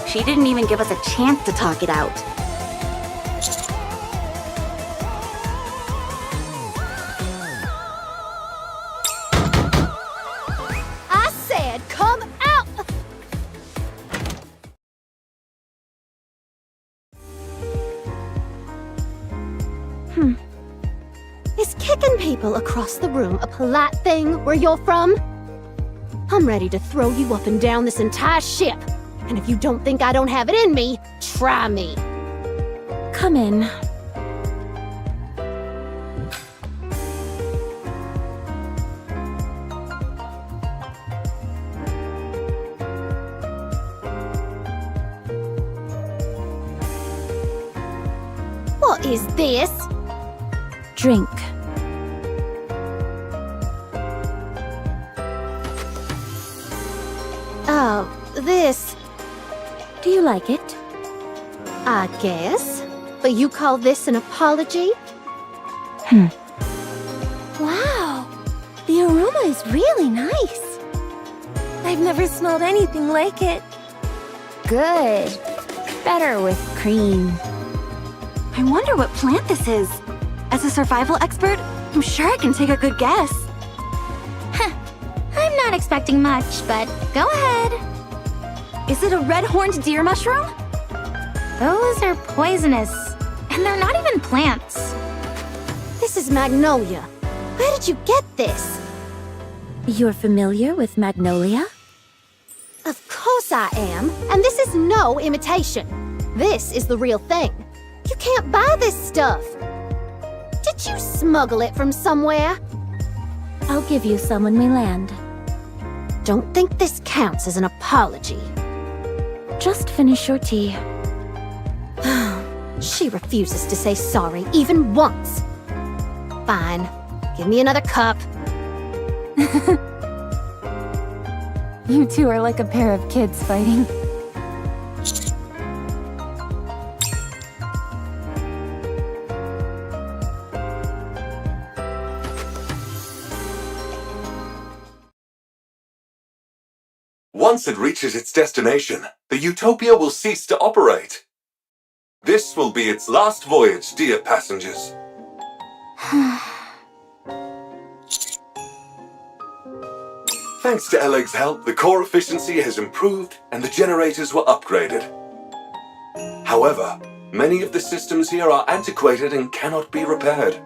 She didn't even give us a chance to talk it out. I said come out! Is kicking people across the room a polite thing where you're from? I'm ready to throw you up and down this entire ship. And if you don't think I don't have it in me, try me. Come in. What is this? Drink. Oh, this, Do you like it? I guess. But you call this an apology? Wow, the aroma is really nice. I've never smelled anything like it. Good. Better with cream. I wonder what plant this is. As a survival expert, I'm sure I can take a good guess. I'm not expecting much, but go ahead. Is it a red-horned deer mushroom? Those are poisonous, and they're not even plants. This is magnolia. Where did you get this? You're familiar with magnolia? Of course I am, and this is no imitation. This is the real thing. You can't buy this stuff. Did you smuggle it from somewhere? I'll give you some when we land. Don't think this counts as an apology. Just finish your tea. She refuses to say sorry even once. Fine. Give me another cup. You two are like a pair of kids fighting. Once it reaches its destination, the Utopia will cease to operate. This will be its last voyage, dear passengers. Thanks to Eleg's help, the core efficiency has improved and the generators were upgraded. However, many of the systems here are antiquated and cannot be repaired.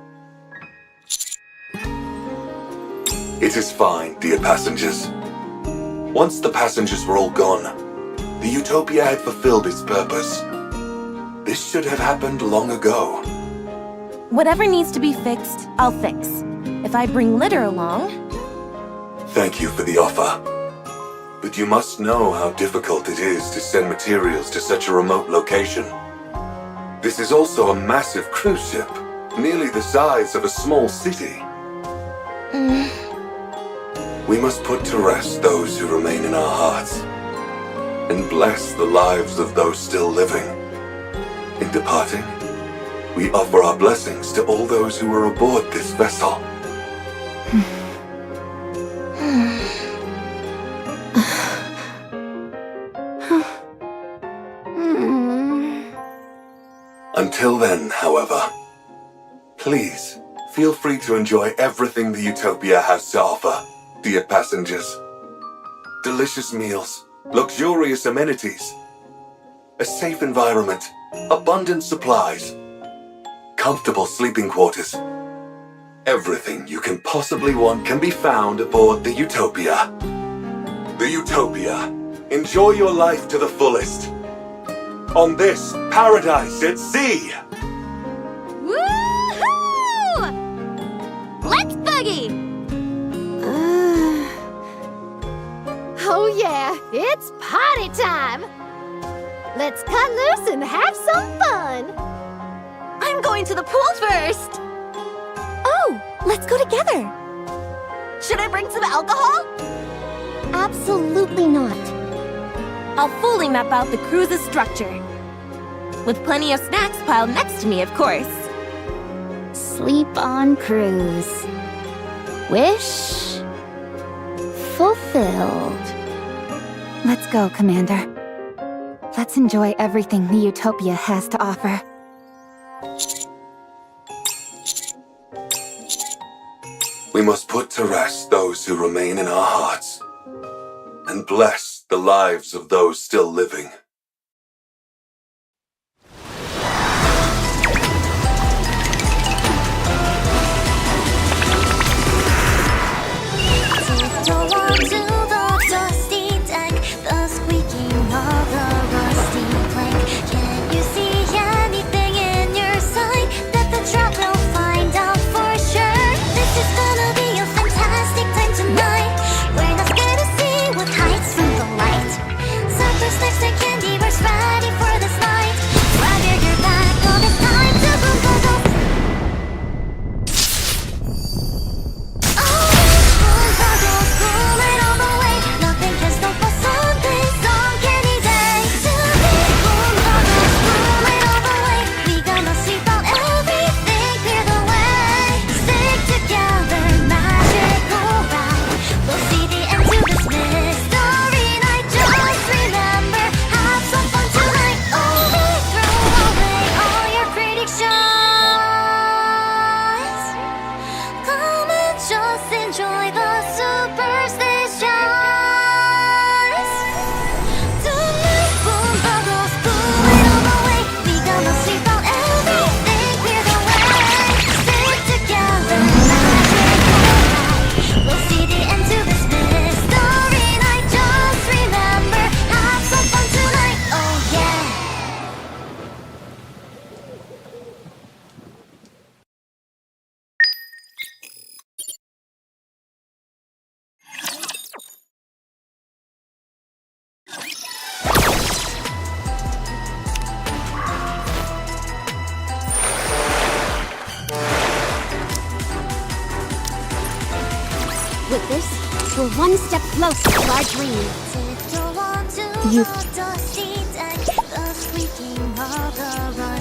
It is fine, dear passengers. Once the passengers were all gone, the Utopia had fulfilled its purpose. This should have happened long ago. Whatever needs to be fixed, I'll fix. If I bring litter along... Thank you for the offer. But you must know how difficult it is to send materials to such a remote location. This is also a massive cruise ship, nearly the size of a small city. We must put to rest those who remain in our hearts, and bless the lives of those still living. In departing, we offer our blessings to all those who were aboard this vessel. Until then, however, please feel free to enjoy everything the Utopia has to offer, dear passengers. Delicious meals, luxurious amenities, a safe environment, abundant supplies, comfortable sleeping quarters. Everything you can possibly want can be found aboard the Utopia. The Utopia. Enjoy your life to the fullest. On this paradise at sea. Woohoo! Let's boogie! Oh yeah, it's party time! Let's cut loose and have some fun! I'm going to the pool first! Oh, let's go together. Should I bring some alcohol? Absolutely not. I'll fully map out the cruise's structure. With plenty of snacks piled next to me, of course. Sleep on cruise. Wish fulfilled. Let's go, Commander. Let's enjoy everything the Utopia has to offer. We must put to rest those who remain in our hearts, and bless the lives of those still living. Squeaking of the rusty plank. Can you see anything in enjoy the superstitions. Don't move, boom, bubbles, boom it all the way. We gonna sleep out everything cleared away. Stick together, magic will we'll see the end to this mystery night. Just remember, have some fun tonight. Oh yeah. With this, we're one step closer to our dream. You. The sweet king of the run.